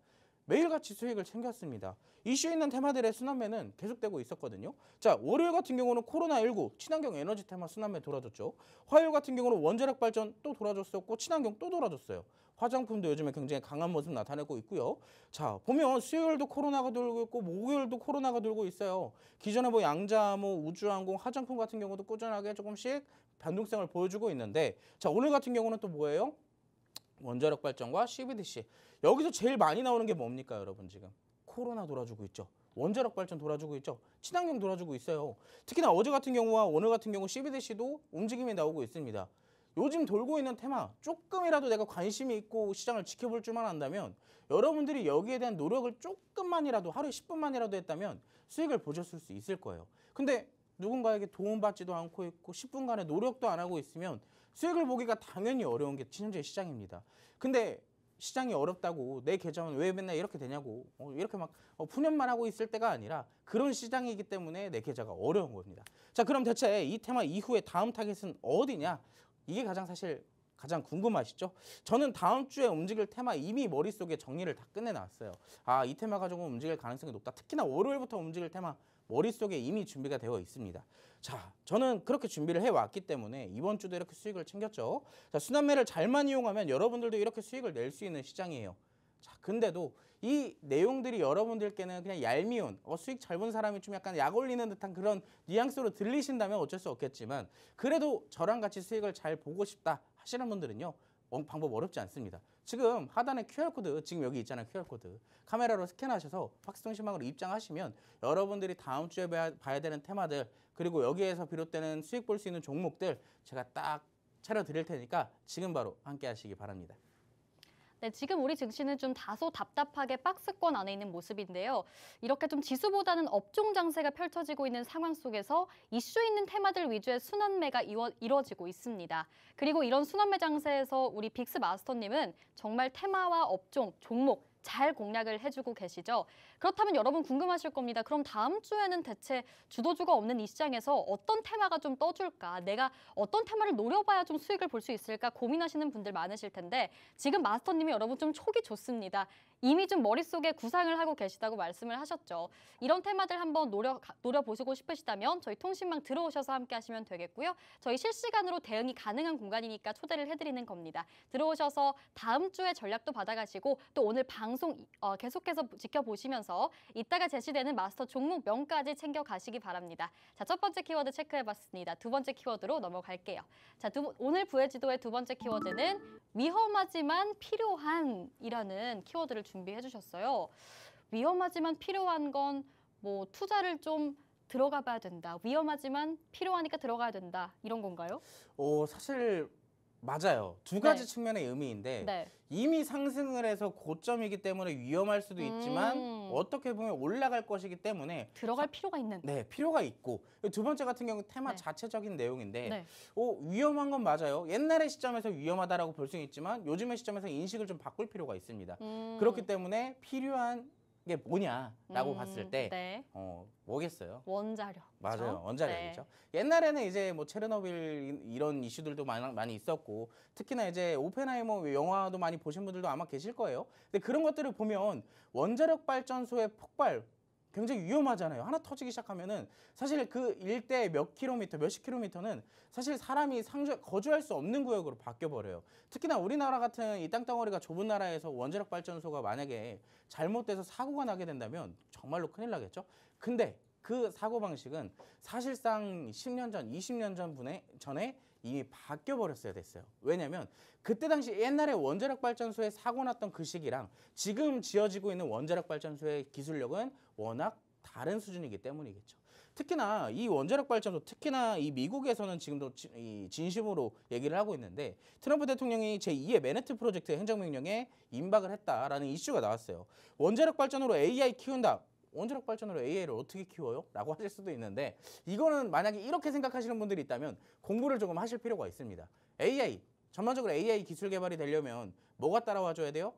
매일같이 수익을 챙겼습니다. 이슈 있는 테마들의 순환매는 계속되고 있었거든요. 자, 월요일 같은 경우는 코로나19, 친환경 에너지 테마 순환매 돌아줬죠. 화요일 같은 경우는 원자력 발전 또 돌아줬었고 친환경 또 돌아줬어요. 화장품도 요즘에 굉장히 강한 모습 나타내고 있고요. 자, 보면 수요일도 코로나가 돌고 있고 목요일도 코로나가 돌고 있어요. 기존에 뭐 양자모, 우주항공, 화장품 같은 경우도 꾸준하게 조금씩 변동성을 보여주고 있는데 자, 오늘 같은 경우는 또 뭐예요? 원자력 발전과 CBDC. 여기서 제일 많이 나오는 게 뭡니까, 여러분 지금? 코로나 돌아주고 있죠. 원자력 발전 돌아주고 있죠. 친환경 돌아주고 있어요. 특히나 어제 같은 경우와 오늘 같은 경우 CBDC도 움직임이 나오고 있습니다. 요즘 돌고 있는 테마 조금이라도 내가 관심이 있고 시장을 지켜볼 줄만 안다면 여러분들이 여기에 대한 노력을 조금만이라도 하루에 10분만이라도 했다면 수익을 보셨을 수 있을 거예요. 근데 누군가에게 도움받지도 않고 있고 10분간의 노력도 안 하고 있으면 수익을 보기가 당연히 어려운 게 현재 시장입니다. 근데 시장이 어렵다고 내 계정은 왜 맨날 이렇게 되냐고 이렇게 막 푸념만 하고 있을 때가 아니라 그런 시장이기 때문에 내 계좌가 어려운 겁니다. 자, 그럼 대체 이 테마 이후에 다음 타겟은 어디냐? 이게 가장 궁금하시죠? 저는 다음 주에 움직일 테마 이미 머릿속에 정리를 다 끝내놨어요. 아, 이 테마가 조금 움직일 가능성이 높다. 특히나 월요일부터 움직일 테마 머릿속에 이미 준비가 되어 있습니다. 자, 저는 그렇게 준비를 해왔기 때문에 이번 주도 이렇게 수익을 챙겼죠. 자, 순환매를 잘만 이용하면 여러분들도 이렇게 수익을 낼 수 있는 시장이에요. 자, 근데도 이 내용들이 여러분들께는 그냥 얄미운 수익 잘 본 사람이 좀 약간 약 올리는 듯한 그런 뉘앙스로 들리신다면 어쩔 수 없겠지만 그래도 저랑 같이 수익을 잘 보고 싶다 하시는 분들은요. 방법 어렵지 않습니다. 지금 하단에 QR코드, 지금 여기 있잖아요. QR코드. 카메라로 스캔하셔서 팍스통신망으로 입장하시면 여러분들이 다음 주에 봐야 되는 테마들 그리고 여기에서 비롯되는 수익 볼 수 있는 종목들 제가 딱 차려드릴 테니까 지금 바로 함께 하시기 바랍니다. 네, 지금 우리 증시는 좀 다소 답답하게 박스권 안에 있는 모습인데요. 이렇게 좀 지수보다는 업종 장세가 펼쳐지고 있는 상황 속에서 이슈 있는 테마들 위주의 순환매가 이루어지고 있습니다. 그리고 이런 순환매 장세에서 우리 빅스 마스터님은 정말 테마와 업종, 종목 잘 공략을 해주고 계시죠. 그렇다면 여러분 궁금하실 겁니다. 그럼 다음 주에는 대체 주도주가 없는 이 시장에서 어떤 테마가 좀 떠줄까? 내가 어떤 테마를 노려봐야 좀 수익을 볼 수 있을까? 고민하시는 분들 많으실 텐데 지금 마스터님이 여러분 좀 촉이 좋습니다. 이미 좀 머릿속에 구상을 하고 계시다고 말씀을 하셨죠. 이런 테마들 한번 노려보시고 싶으시다면 저희 통신망 들어오셔서 함께 하시면 되겠고요. 저희 실시간으로 대응이 가능한 공간이니까 초대를 해드리는 겁니다. 들어오셔서 다음 주에 전략도 받아가시고 또 오늘 방송 방송 계속해서 지켜보시면서 이따가 제시되는 마스터 종목명까지 챙겨가시기 바랍니다. 자, 첫 번째 키워드 체크해봤습니다. 두 번째 키워드로 넘어갈게요. 자, 오늘 부의 지도의 두 번째 키워드는 위험하지만 필요한이라는 키워드를 준비해 주셨어요. 위험하지만 필요한 건 뭐 투자를 좀 들어가 봐야 된다. 위험하지만 필요하니까 들어가야 된다. 이런 건가요? 사실 맞아요. 두 가지 네. 측면의 의미인데 네. 이미 상승을 해서 고점이기 때문에 위험할 수도 있지만 어떻게 보면 올라갈 것이기 때문에 들어갈 필요가 있는. 네, 필요가 있고 두 번째 같은 경우 테마 네. 자체적인 내용인데 네. 위험한 건 맞아요. 옛날의 시점에서 위험하다라고 볼 수는 있지만 요즘의 시점에서 인식을 좀 바꿀 필요가 있습니다. 그렇기 때문에 필요한 게 뭐냐라고 봤을 때 네. 뭐겠어요? 원자력. 맞아요. 그렇죠? 원자력이죠. 옛날에는 이제 뭐 체르노빌 이런 이슈들도 많이 있었고 특히나 이제 오펜하이머 영화도 많이 보신 분들도 아마 계실 거예요. 근데 그런 것들을 보면 원자력 발전소의 폭발 굉장히 위험하잖아요. 하나 터지기 시작하면은 사실 그 일대 몇 킬로미터, 몇십 킬로미터는 사실 사람이 거주할 수 없는 구역으로 바뀌어 버려요. 특히나 우리나라 같은 이 땅덩어리가 좁은 나라에서 원자력 발전소가 만약에 잘못돼서 사고가 나게 된다면 정말로 큰일 나겠죠. 근데 그 사고 방식은 사실상 10년 전, 20년 전에 이미 바뀌어 버렸어야 됐어요. 왜냐면 그때 당시 옛날에 원자력 발전소에 사고 났던 그 시기랑 지금 지어지고 있는 원자력 발전소의 기술력은 워낙 다른 수준이기 때문이겠죠. 특히나 이 원자력 발전소, 특히나 이 미국에서는 지금도 진심으로 얘기를 하고 있는데 트럼프 대통령이 제2의 맨해튼 프로젝트 행정명령에 임박을 했다라는 이슈가 나왔어요. 원자력 발전으로 AI 키운다. 원자력 발전으로 AI를 어떻게 키워요? 라고 하실 수도 있는데 이거는 만약에 이렇게 생각하시는 분들이 있다면 공부를 조금 하실 필요가 있습니다. AI, 전반적으로 AI 기술 개발이 되려면 뭐가 따라와줘야 돼요?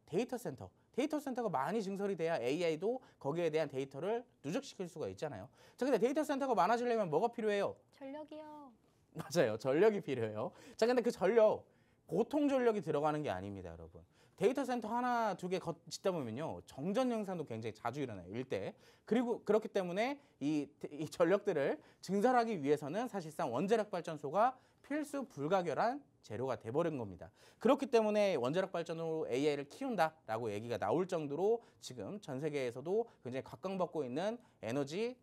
데이터 센터. 데이터 센터가 많이 증설이 돼야 AI도 거기에 대한 데이터를 누적시킬 수가 있잖아요. 자, 근데 데이터 센터가 많아지려면 뭐가 필요해요? 전력이요. 맞아요. 전력이 필요해요. 자, 근데 그 전력, 보통 전력이 들어가는 게 아닙니다, 여러분. 데이터 센터 하나, 두 개 짓다 보면요. 정전 현상도 굉장히 자주 일어나요, 일대. 그리고 그렇기 때문에 이 전력들을 증설하기 위해서는 사실상 원자력 발전소가 필수 불가결한 재료가 돼버린 겁니다. 그렇기 때문에 원자력 발전으로 AI를 키운다라고 얘기가 나올 정도로 지금 전 세계에서도 굉장히 각광받고 있는 에너지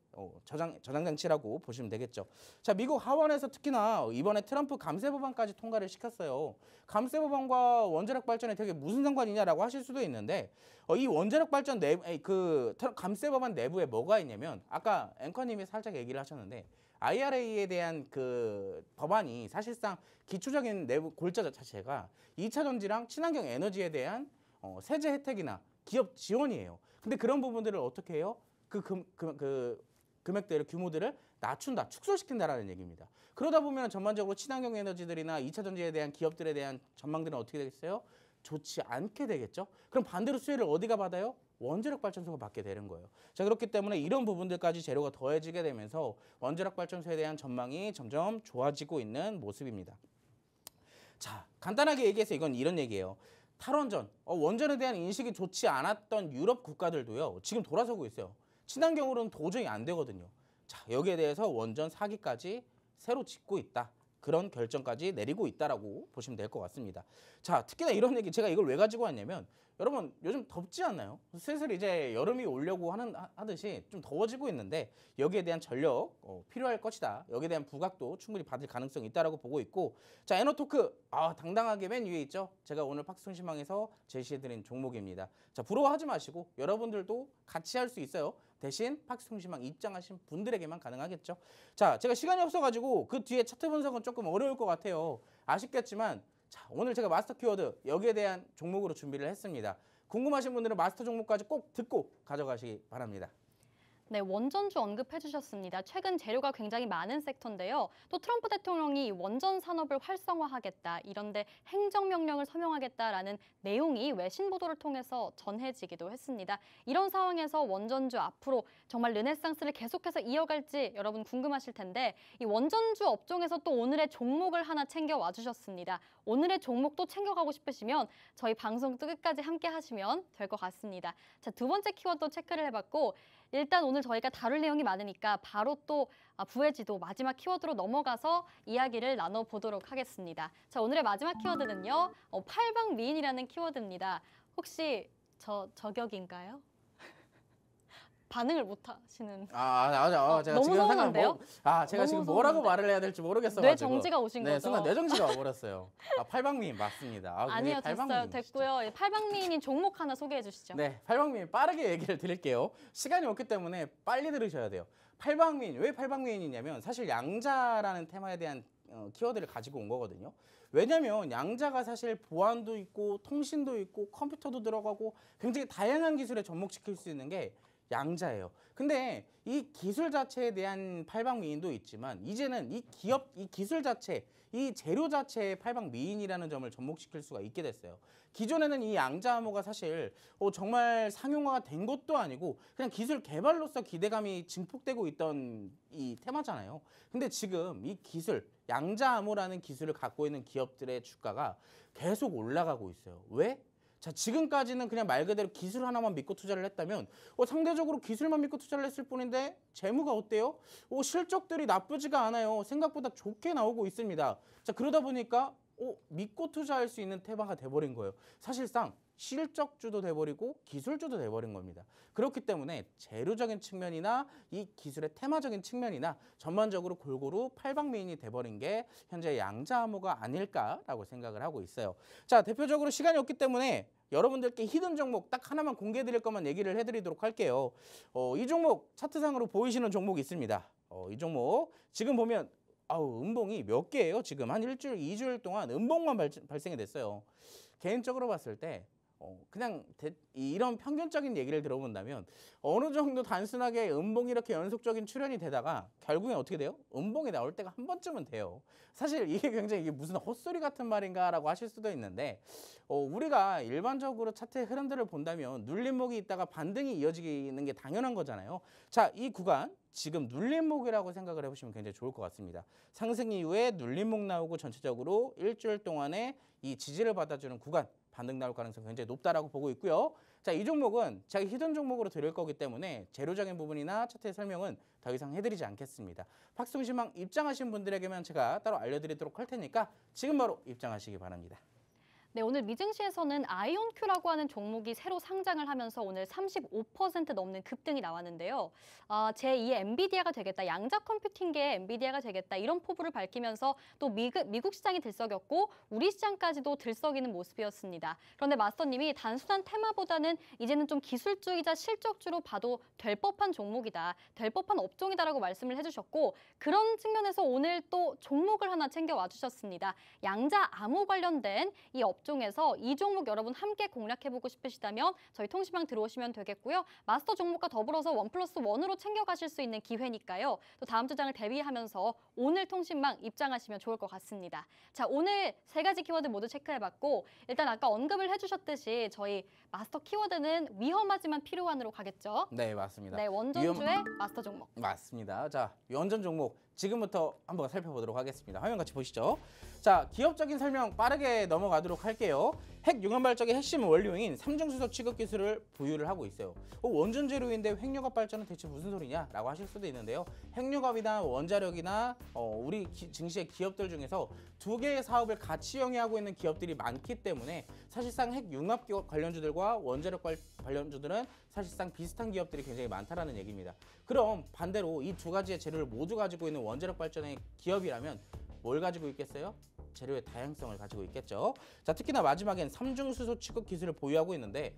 저장 장치라고 보시면 되겠죠. 자, 미국 하원에서 특히나 이번에 트럼프 감세 법안까지 통과를 시켰어요. 감세 법안과 원자력 발전에 되게 무슨 상관이냐라고 하실 수도 있는데 이 원자력 발전 감세 법안 내부에 뭐가 있냐면 아까 앵커님이 살짝 얘기를 하셨는데 IRA에 대한 그 법안이 사실상 기초적인 내부 골자 자체가 2차 전지랑 친환경 에너지에 대한 세제 혜택이나 기업 지원이에요. 근데 그런 부분들을 어떻게 해요? 금액들을 규모들을 낮춘다, 축소시킨다라는 얘기입니다. 그러다 보면 전반적으로 친환경 에너지들이나 2차 전지에 대한 기업들에 대한 전망들은 어떻게 되겠어요? 좋지 않게 되겠죠. 그럼 반대로 수혜를 어디가 받아요? 원자력 발전소가 받게 되는 거예요. 자, 그렇기 때문에 이런 부분들까지 재료가 더해지게 되면서 원자력 발전소에 대한 전망이 점점 좋아지고 있는 모습입니다. 자, 간단하게 얘기해서 이건 이런 얘기예요. 탈원전, 원전에 대한 인식이 좋지 않았던 유럽 국가들도요. 지금 돌아서고 있어요. 친환경으로는 도저히 안 되거든요. 자, 여기에 대해서 원전 4기까지 새로 짓고 있다. 그런 결정까지 내리고 있다라고 보시면 될 것 같습니다. 자, 특히나 이런 얘기 제가 이걸 왜 가지고 왔냐면 여러분 요즘 덥지 않나요? 슬슬 이제 여름이 오려고 하듯이 좀 더워지고 있는데 여기에 대한 전력 필요할 것이다. 여기에 대한 부각도 충분히 받을 가능성이 있다라고 보고 있고 자, 에너토크 당당하게 맨 위에 있죠. 제가 오늘 팍스통신망에서 제시해드린 종목입니다. 자, 부러워하지 마시고 여러분들도 같이 할 수 있어요. 대신 팍스통신망 입장하신 분들에게만 가능하겠죠. 자, 제가 시간이 없어가지고 그 뒤에 차트 분석은 조금 어려울 것 같아요. 아쉽겠지만 자, 오늘 제가 마스터 키워드 여기에 대한 종목으로 준비를 했습니다. 궁금하신 분들은 마스터 종목까지 꼭 듣고 가져가시기 바랍니다. 네, 원전주 언급해 주셨습니다. 최근 재료가 굉장히 많은 섹터인데요. 또 트럼프 대통령이 원전 산업을 활성화하겠다, 이런데 행정명령을 서명하겠다라는 내용이 외신 보도를 통해서 전해지기도 했습니다. 이런 상황에서 원전주 앞으로 정말 르네상스를 계속해서 이어갈지 여러분 궁금하실 텐데 이 원전주 업종에서 또 오늘의 종목을 하나 챙겨와 주셨습니다. 오늘의 종목도 챙겨가고 싶으시면 저희 방송도 끝까지 함께 하시면 될 것 같습니다. 자, 두 번째 키워드 체크를 해봤고 일단 오늘 저희가 다룰 내용이 많으니까 바로 또 부의 지도 마지막 키워드로 넘어가서 이야기를 나눠보도록 하겠습니다. 자, 오늘의 마지막 키워드는요. 팔방미인이라는 키워드입니다. 혹시 저 저격인가요? 반응을 못 하시는. 제가 너무 지금 서운한데요? 제가 지금 너무 뭐라고 서운한데? 말을 해야 될지 모르겠어가지고. 뇌 정지가 오신 네, 거죠? 순간 뇌정지가 와버렸어요. 팔방미인 맞습니다. 아니요, 굉장히 됐어요. 팔방미인이시죠. 됐고요. 예, 팔방미인인 종목 하나 소개해 주시죠. 네, 팔방미인 빠르게 얘기를 드릴게요. 시간이 없기 때문에 빨리 들으셔야 돼요. 팔방미인, 왜 팔방미인이냐면 사실 양자라는 테마에 대한 키워드를 가지고 온 거거든요. 왜냐면 양자가 사실 보안도 있고 통신도 있고 컴퓨터도 들어가고 굉장히 다양한 기술에 접목시킬 수 있는 게 양자예요. 근데 이 기술 자체에 대한 팔방미인도 있지만 이제는 이 기술 자체, 이 재료 자체의 팔방미인이라는 점을 접목시킬 수가 있게 됐어요. 기존에는 이 양자 암호가 사실 정말 상용화가 된 것도 아니고 그냥 기술 개발로서 기대감이 증폭되고 있던 이 테마잖아요. 근데 지금 이 기술, 양자 암호라는 기술을 갖고 있는 기업들의 주가가 계속 올라가고 있어요. 왜? 자, 지금까지는 그냥 말 그대로 기술 하나만 믿고 투자를 했다면 상대적으로 기술만 믿고 투자를 했을 뿐인데 재무가 어때요? 실적들이 나쁘지가 않아요. 생각보다 좋게 나오고 있습니다. 자, 그러다 보니까 믿고 투자할 수 있는 테마가 돼버린 거예요. 사실상 실적주도 돼버리고 기술주도 돼버린 겁니다. 그렇기 때문에 재료적인 측면이나 이 기술의 테마적인 측면이나 전반적으로 골고루 팔방미인이 돼버린 게 현재 양자 암호가 아닐까라고 생각을 하고 있어요. 자, 대표적으로 시간이 없기 때문에 여러분들께 히든 종목 딱 하나만 공개해 드릴 것만 얘기를 해드리도록 할게요. 이 종목 차트상으로 보이시는 종목이 있습니다. 이 종목 지금 보면 음봉이 몇 개예요? 지금 한 일주일, 2주일 동안 음봉만 발생이 됐어요. 개인적으로 봤을 때 그냥 이런 평균적인 얘기를 들어본다면 어느 정도 단순하게 음봉이 이렇게 연속적인 출현이 되다가 결국엔 어떻게 돼요? 음봉이 나올 때가 한 번쯤은 돼요. 사실 이게 굉장히 이게 무슨 헛소리 같은 말인가라고 하실 수도 있는데 우리가 일반적으로 차트의 흐름들을 본다면 눌림목이 있다가 반등이 이어지는 게 당연한 거잖아요. 자, 이 구간 지금 눌림목이라고 생각을 해보시면 굉장히 좋을 것 같습니다. 상승 이후에 눌림목 나오고 전체적으로 일주일 동안에 이 지지를 받아주는 구간 반등 나올 가능성이 굉장히 높다라고 보고 있고요. 자, 이 종목은 제가 히든 종목으로 드릴 거기 때문에 재료적인 부분이나 차트의 설명은 더 이상 해드리지 않겠습니다. 박스통신망 입장하신 분들에게만 제가 따로 알려드리도록 할 테니까 지금 바로 입장하시기 바랍니다. 네, 오늘 미증시에서는 아이온큐라고 하는 종목이 새로 상장을 하면서 오늘 35% 넘는 급등이 나왔는데요. 제2의 엔비디아가 되겠다, 양자 컴퓨팅계의 엔비디아가 되겠다 이런 포부를 밝히면서 또 미국 시장이 들썩였고 우리 시장까지도 들썩이는 모습이었습니다. 그런데 마스터님이 단순한 테마보다는 이제는 좀 기술주이자 실적주로 봐도 될 법한 종목이다, 될 법한 업종이다라고 말씀을 해주셨고 그런 측면에서 오늘 또 종목을 하나 챙겨와 주셨습니다. 양자 암호 관련된 이 업종에서 이 종목 여러분 함께 공략해보고 싶으시다면 저희 통신망 들어오시면 되겠고요. 마스터 종목과 더불어서 1+1으로 챙겨가실 수 있는 기회니까요. 또 다음 주장을 대비하면서 오늘 통신망 입장하시면 좋을 것 같습니다. 자, 오늘 세 가지 키워드 모두 체크해봤고 일단 아까 언급을 해주셨듯이 저희 마스터 키워드는 위험하지만 필요한으로 가겠죠? 네, 맞습니다. 네, 원전주의 마스터 종목. 맞습니다. 자, 원전 종목 지금부터 한번 살펴보도록 하겠습니다. 화면 같이 보시죠. 자, 기업적인 설명 빠르게 넘어가도록 할게요. 핵융합 발전의 핵심 원료인 삼중수소 취급 기술을 보유를 하고 있어요. 원전 재료인데 핵융합 발전은 대체 무슨 소리냐라고 하실 수도 있는데요. 핵융합이나 원자력이나 우리 증시의 기업들 중에서 두 개의 사업을 같이 영위하고 있는 기업들이 많기 때문에 사실상 핵융합 관련주들과 원자력 관련주들은 사실상 비슷한 기업들이 굉장히 많다라는 얘기입니다. 그럼 반대로 이 두 가지의 재료를 모두 가지고 있는 원자력 발전의 기업이라면 뭘 가지고 있겠어요? 재료의 다양성을 가지고 있겠죠. 자, 특히나 마지막엔 삼중수소 취급 기술을 보유하고 있는데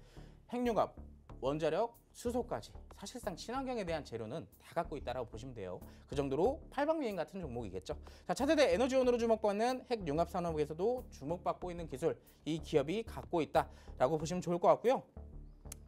핵융합, 원자력, 수소까지 사실상 친환경에 대한 재료는 다 갖고 있다라고 보시면 돼요. 그 정도로 팔방미인 같은 종목이겠죠. 자, 차세대 에너지원으로 주목받는 핵융합 산업에서도 주목받고 있는 기술, 이 기업이 갖고 있다라고 보시면 좋을 것 같고요.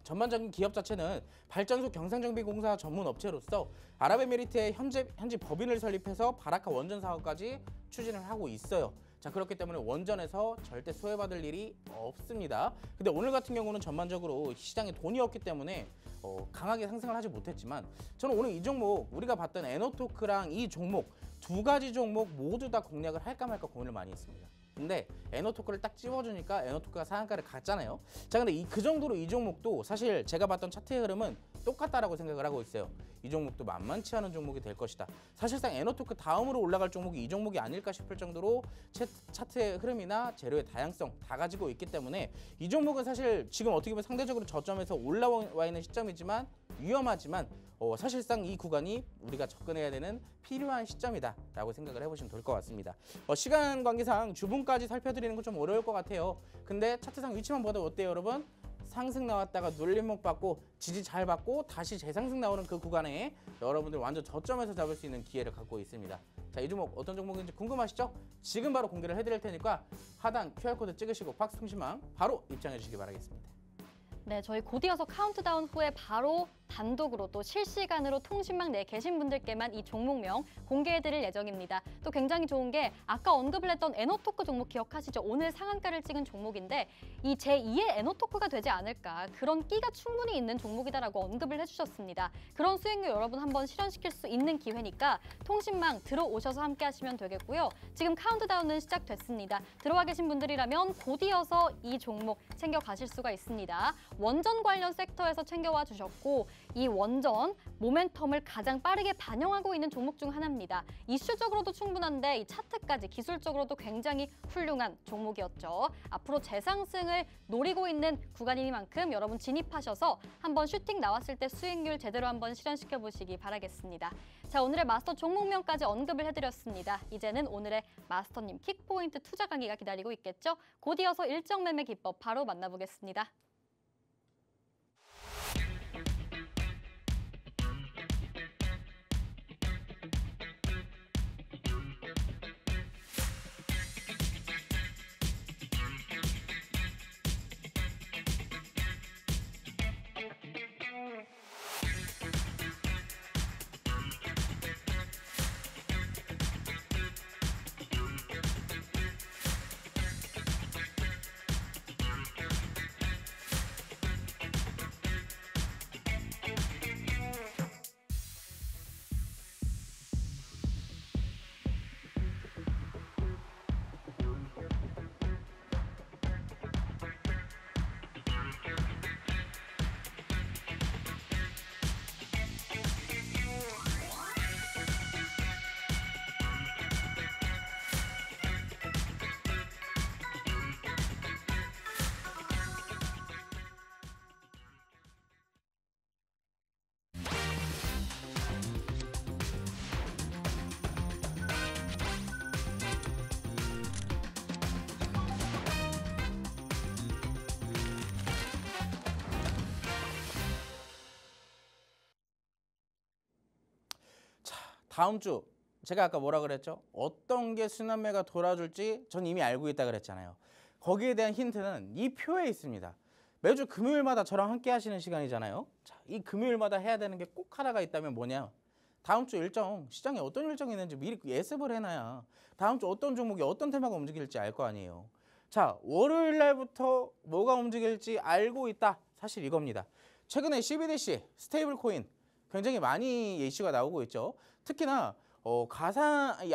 전반적인 기업 자체는 발전소 경상정비공사 전문 업체로서 아랍에미리트의 현지 법인을 설립해서 바라카 원전 사업까지 추진을 하고 있어요. 자, 그렇기 때문에 원전에서 절대 소외받을 일이 없습니다. 근데 오늘 같은 경우는 전반적으로 시장에 돈이 없기 때문에 강하게 상승을 하지 못했지만 저는 오늘 이 종목 우리가 봤던 에너토크랑 이 종목 두 가지 종목 모두 다 공략을 할까 말까 고민을 많이 했습니다. 근데 에너토크를 딱 찝어주니까 에너토크가 상한가를 갔잖아요. 자, 근데 그 정도로 이 종목도 사실 제가 봤던 차트의 흐름은 똑같다라고 생각을 하고 있어요. 이 종목도 만만치 않은 종목이 될 것이다. 사실상 에너토크 다음으로 올라갈 종목이 이 종목이 아닐까 싶을 정도로 차트의 흐름이나 재료의 다양성 다 가지고 있기 때문에 이 종목은 사실 지금 어떻게 보면 상대적으로 저점에서 올라와 있는 시점이지만 위험하지만 사실상 이 구간이 우리가 접근해야 되는 필요한 시점이다라고 생각을 해보시면 될 것 같습니다. 시간 관계상 주분까지 살펴드리는 건 좀 어려울 것 같아요. 근데 차트상 위치만 봐도 어때요, 여러분? 상승 나왔다가 눌림목 받고 지지 잘 받고 다시 재상승 나오는 그 구간에 여러분들 완전 저점에서 잡을 수 있는 기회를 갖고 있습니다. 자, 이 종목 어떤 종목인지 궁금하시죠? 지금 바로 공개를 해드릴 테니까 하단 QR코드 찍으시고 박스통신망 바로 입장해 주시기 바라겠습니다. 네, 저희 곧 이어서 카운트다운 후에 바로 단독으로 또 실시간으로 통신망 내에 계신 분들께만 이 종목명 공개해드릴 예정입니다. 또 굉장히 좋은 게 아까 언급을 했던 에너토크 종목 기억하시죠? 오늘 상한가를 찍은 종목인데 이 제2의 에너토크가 되지 않을까, 그런 끼가 충분히 있는 종목이다라고 언급을 해주셨습니다. 그런 수익률 여러분 한번 실현시킬 수 있는 기회니까 통신망 들어오셔서 함께 하시면 되겠고요. 지금 카운트다운은 시작됐습니다. 들어와 계신 분들이라면 곧 이어서 이 종목 챙겨가실 수가 있습니다. 원전 관련 섹터에서 챙겨와 주셨고 이 원전 모멘텀을 가장 빠르게 반영하고 있는 종목 중 하나입니다. 이슈적으로도 충분한데 이 차트까지 기술적으로도 굉장히 훌륭한 종목이었죠. 앞으로 재상승을 노리고 있는 구간이니만큼 여러분 진입하셔서 한번 슈팅 나왔을 때 수익률 제대로 한번 실현시켜 보시기 바라겠습니다. 자, 오늘의 마스터 종목명까지 언급을 해드렸습니다. 이제는 오늘의 마스터님 킥포인트 투자 강의가 기다리고 있겠죠? 곧 이어서 일정 매매 기법 바로 만나보겠습니다. 다음 주 제가 아까 뭐라 그랬죠? 어떤 게 순환매가 돌아줄지 전 이미 알고 있다 그랬잖아요. 거기에 대한 힌트는 이 표에 있습니다. 매주 금요일마다 저랑 함께 하시는 시간이잖아요. 자, 이 금요일마다 해야 되는 게 꼭 하나가 있다면 뭐냐? 다음 주 일정, 시장에 어떤 일정이 있는지 미리 예습을 해놔야 다음 주 어떤 종목이 어떤 테마가 움직일지 알 거 아니에요. 자, 월요일 날부터 뭐가 움직일지 알고 있다. 사실 이겁니다. 최근에 CBDC, 스테이블 코인 굉장히 많이 이슈가 나오고 있죠. 특히나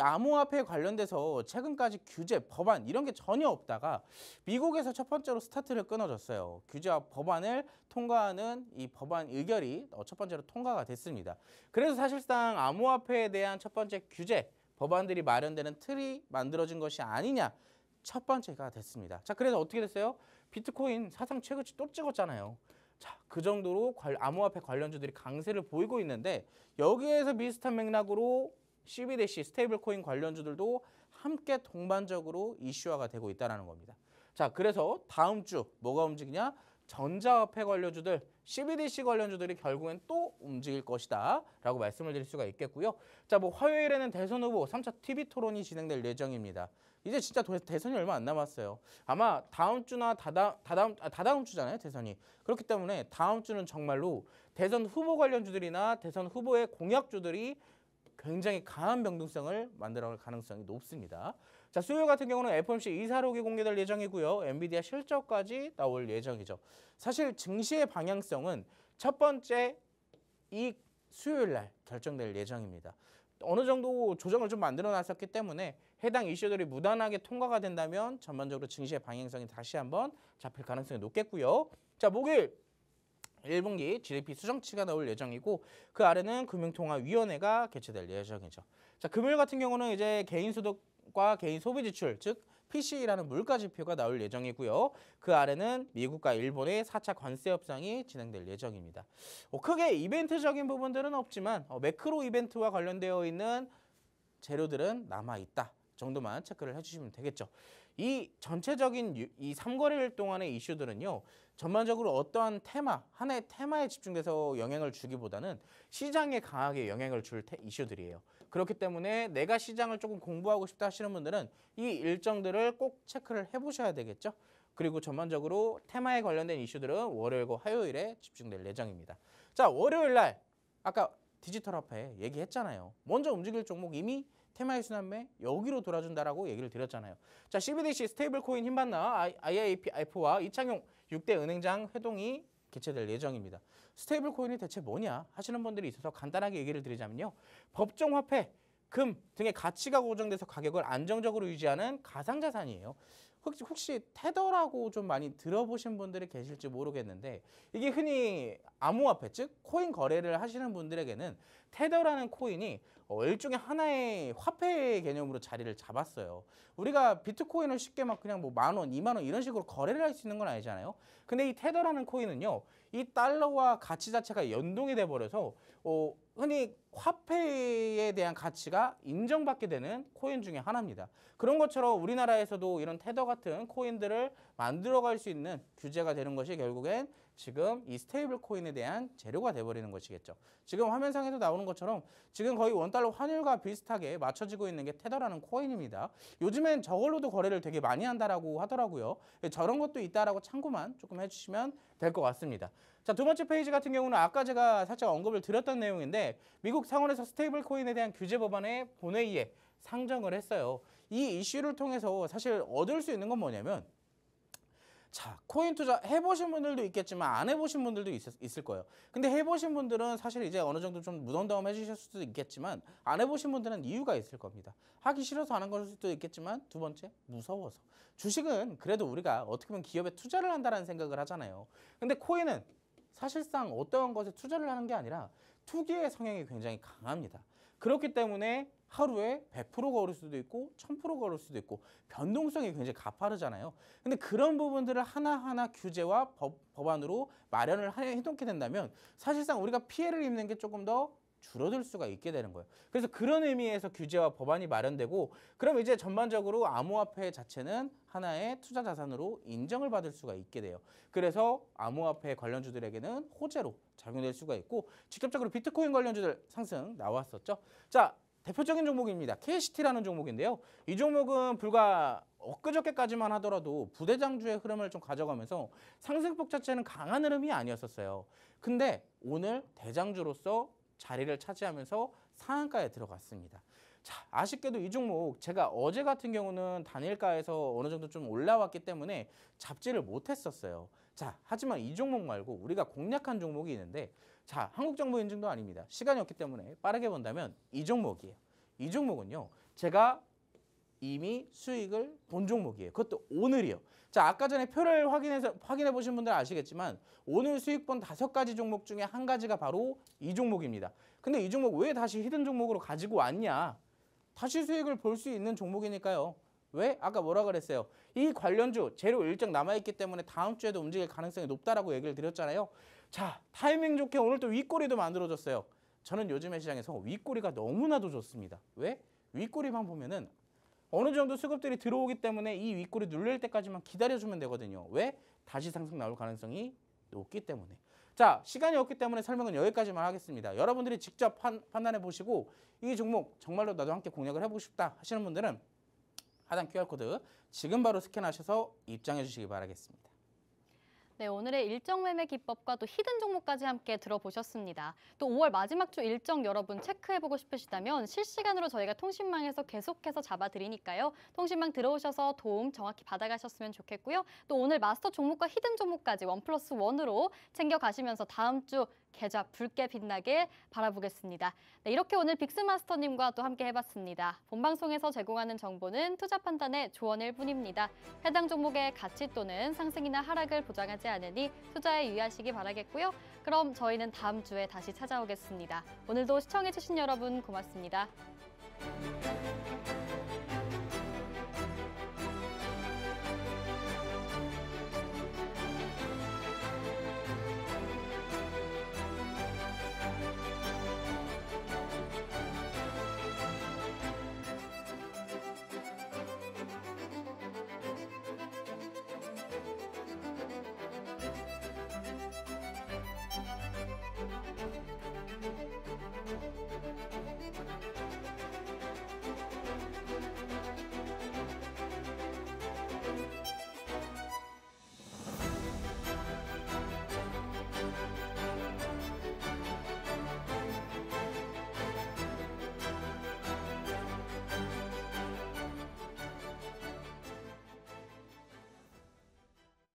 암호화폐 관련돼서 최근까지 규제, 법안 이런 게 전혀 없다가 미국에서 첫 번째로 스타트를 끊어줬어요. 규제와 법안을 통과하는 이 법안 의결이 첫 번째로 통과가 됐습니다. 그래서 사실상 암호화폐에 대한 첫 번째 규제, 법안들이 마련되는 틀이 만들어진 것이 아니냐, 첫 번째가 됐습니다. 자, 그래서 어떻게 됐어요? 비트코인 사상 최고치 또 찍었잖아요. 자, 그 정도로 암호화폐 관련주들이 강세를 보이고 있는데 여기에서 비슷한 맥락으로 CBDC, 스테이블 코인 관련주들도 함께 동반적으로 이슈화가 되고 있다는 겁니다. 자, 그래서 다음 주 뭐가 움직이냐? 전자화폐 관련주들, CBDC 관련주들이 결국엔 또 움직일 것이다 라고 말씀을 드릴 수가 있겠고요. 자, 뭐 화요일에는 대선 후보 3차 TV 토론이 진행될 예정입니다. 이제 진짜 대선이 얼마 안 남았어요. 아마 다음 주나 다다음 주잖아요, 대선이. 그렇기 때문에 다음 주는 정말로 대선 후보 관련주들이나 대선 후보의 공약주들이 굉장히 강한 변동성을 만들어갈 가능성이 높습니다. 자, 수요일 같은 경우는 FOMC 이사록이 공개될 예정이고요. 엔비디아 실적까지 나올 예정이죠. 사실 증시의 방향성은 첫 번째 이 수요일 날 결정될 예정입니다. 어느 정도 조정을 좀 만들어 놨었기 때문에 해당 이슈들이 무난하게 통과가 된다면 전반적으로 증시의 방향성이 다시 한번 잡힐 가능성이 높겠고요. 자, 목요일 1분기 GDP 수정치가 나올 예정이고 그 아래는 금융통화위원회가 개최될 예정이죠. 자, 금요일 같은 경우는 이제 개인소득과 개인소비지출, 즉 PCE라는 물가지표가 나올 예정이고요. 그 아래는 미국과 일본의 4차 관세 협상이 진행될 예정입니다. 크게 이벤트적인 부분들은 없지만 매크로 이벤트와 관련되어 있는 재료들은 남아있다 정도만 체크를 해주시면 되겠죠. 이 전체적인 이 3거래일 동안의 이슈들은요. 전반적으로 어떠한 테마, 하나의 테마에 집중돼서 영향을 주기보다는 시장에 강하게 영향을 줄 이슈들이에요. 그렇기 때문에 내가 시장을 조금 공부하고 싶다 하시는 분들은 이 일정들을 꼭 체크를 해보셔야 되겠죠. 그리고 전반적으로 테마에 관련된 이슈들은 월요일과 화요일에 집중될 예정입니다. 자, 월요일 날 아까 디지털 화폐 얘기했잖아요. 먼저 움직일 종목 이미 테마의 순환매 여기로 돌아준다라고 얘기를 드렸잖아요. 자, CBDC 스테이블 코인 힘받나 IIP와 이창용 6대 은행장 회동이 개최될 예정입니다. 스테이블 코인이 대체 뭐냐 하시는 분들이 있어서 간단하게 얘기를 드리자면요. 법정 화폐, 금 등의 가치가 고정돼서 가격을 안정적으로 유지하는 가상자산이에요. 혹시 테더라고 좀 많이 들어보신 분들이 계실지 모르겠는데 이게 흔히 암호화폐 즉 코인 거래를 하시는 분들에게는 테더라는 코인이 일종의 하나의 화폐 개념으로 자리를 잡았어요. 우리가 비트코인을 쉽게 막 그냥 뭐 10,000원, 20,000원 이런 식으로 거래를 할 수 있는 건 아니잖아요. 근데 이 테더라는 코인은요. 이 달러와 가치 자체가 연동이 돼 버려서 흔히 화폐에 대한 가치가 인정받게 되는 코인 중에 하나입니다. 그런 것처럼 우리나라에서도 이런 테더 같은 코인들을 만들어갈 수 있는 규제가 되는 것이 결국엔 지금 이 스테이블 코인에 대한 재료가 돼버리는 것이겠죠. 지금 화면상에서 나오는 것처럼 지금 거의 원달러 환율과 비슷하게 맞춰지고 있는 게 테더라는 코인입니다. 요즘엔 저걸로도 거래를 되게 많이 한다라고 하더라고요. 저런 것도 있다라고 참고만 조금 해주시면 될 것 같습니다. 자, 두 번째 페이지 같은 경우는 아까 제가 살짝 언급을 드렸던 내용인데 미국 상원에서 스테이블 코인에 대한 규제 법안에 본회의에 상정을 했어요. 이 이슈를 통해서 사실 얻을 수 있는 건 뭐냐면 자, 코인 투자 해보신 분들도 있겠지만 안 해보신 분들도 있을 거예요. 근데 해보신 분들은 사실 이제 어느 정도 좀 무덤덤해지실 수도 있겠지만 안 해보신 분들은 이유가 있을 겁니다. 하기 싫어서 안 한 걸 수도 있겠지만 두 번째, 무서워서. 주식은 그래도 우리가 어떻게 보면 기업에 투자를 한다는 생각을 하잖아요. 근데 코인은 사실상 어떠한 것에 투자를 하는 게 아니라 투기의 성향이 굉장히 강합니다. 그렇기 때문에 하루에 100%가 오를 수도 있고 1000%가 오를 수도 있고 변동성이 굉장히 가파르잖아요. 근데 그런 부분들을 하나하나 규제와 법안으로 마련을 해놓게 된다면 사실상 우리가 피해를 입는 게 조금 더 줄어들 수가 있게 되는 거예요. 그래서 그런 의미에서 규제와 법안이 마련되고 그럼 이제 전반적으로 암호화폐 자체는 하나의 투자 자산으로 인정을 받을 수가 있게 돼요. 그래서 암호화폐 관련주들에게는 호재로 작용될 수가 있고 직접적으로 비트코인 관련주들 상승 나왔었죠. 자, 대표적인 종목입니다. KCT라는 종목인데요. 이 종목은 불과 엊그저께까지만 하더라도 부대장주의 흐름을 좀 가져가면서 상승폭 자체는 강한 흐름이 아니었었어요. 근데 오늘 대장주로서 자리를 차지하면서 상한가에 들어갔습니다. 자, 아쉽게도 이 종목 제가 어제 같은 경우는 단일가에서 어느 정도 좀 올라왔기 때문에 잡지를 못했었어요. 자, 하지만 이 종목 말고 우리가 공략한 종목이 있는데 자, 한국정보 인증도 아닙니다. 시간이 없기 때문에 빠르게 본다면 이 종목이에요. 이 종목은요. 제가 이미 수익을 본 종목이에요. 그것도 오늘이요. 자, 아까 전에 표를 확인해 보신 분들 아시겠지만 오늘 수익 본 5가지 종목 중에 한 가지가 바로 이 종목입니다. 근데 이 종목 왜 다시 히든 종목으로 가지고 왔냐? 다시 수익을 볼 수 있는 종목이니까요. 왜? 아까 뭐라 그랬어요? 이 관련주 재료 일정 남아있기 때문에 다음 주에도 움직일 가능성이 높다라고 얘기를 드렸잖아요. 자, 타이밍 좋게 오늘 또 윗꼬리도 만들어졌어요. 저는 요즘의 시장에서 윗꼬리가 너무나도 좋습니다. 왜? 윗꼬리만 보면은 어느 정도 수급들이 들어오기 때문에 이 윗꼬리 눌릴 때까지만 기다려주면 되거든요. 왜? 다시 상승 나올 가능성이 높기 때문에. 자, 시간이 없기 때문에 설명은 여기까지만 하겠습니다. 여러분들이 직접 판단해 보시고 이 종목 정말로 나도 함께 공략을 해보고 싶다 하시는 분들은 하단 QR코드 지금 바로 스캔하셔서 입장해 주시기 바라겠습니다. 네, 오늘의 일정 매매 기법과 또 히든 종목까지 함께 들어보셨습니다. 또 5월 마지막 주 일정 여러분 체크해보고 싶으시다면 실시간으로 저희가 통신망에서 계속해서 잡아드리니까요. 통신망 들어오셔서 도움 정확히 받아가셨으면 좋겠고요. 또 오늘 마스터 종목과 히든 종목까지 1+1으로 챙겨가시면서 다음 주 계좌 붉게 빛나길 바라보겠습니다. 네, 이렇게 오늘 빅스마스터님과 또 함께 해봤습니다. 본방송에서 제공하는 정보는 투자 판단의 조언일 뿐입니다. 해당 종목의 가치 또는 상승이나 하락을 보장하지 않으니 투자에 유의하시기 바라겠고요. 그럼 저희는 다음 주에 다시 찾아오겠습니다. 오늘도 시청해주신 여러분 고맙습니다.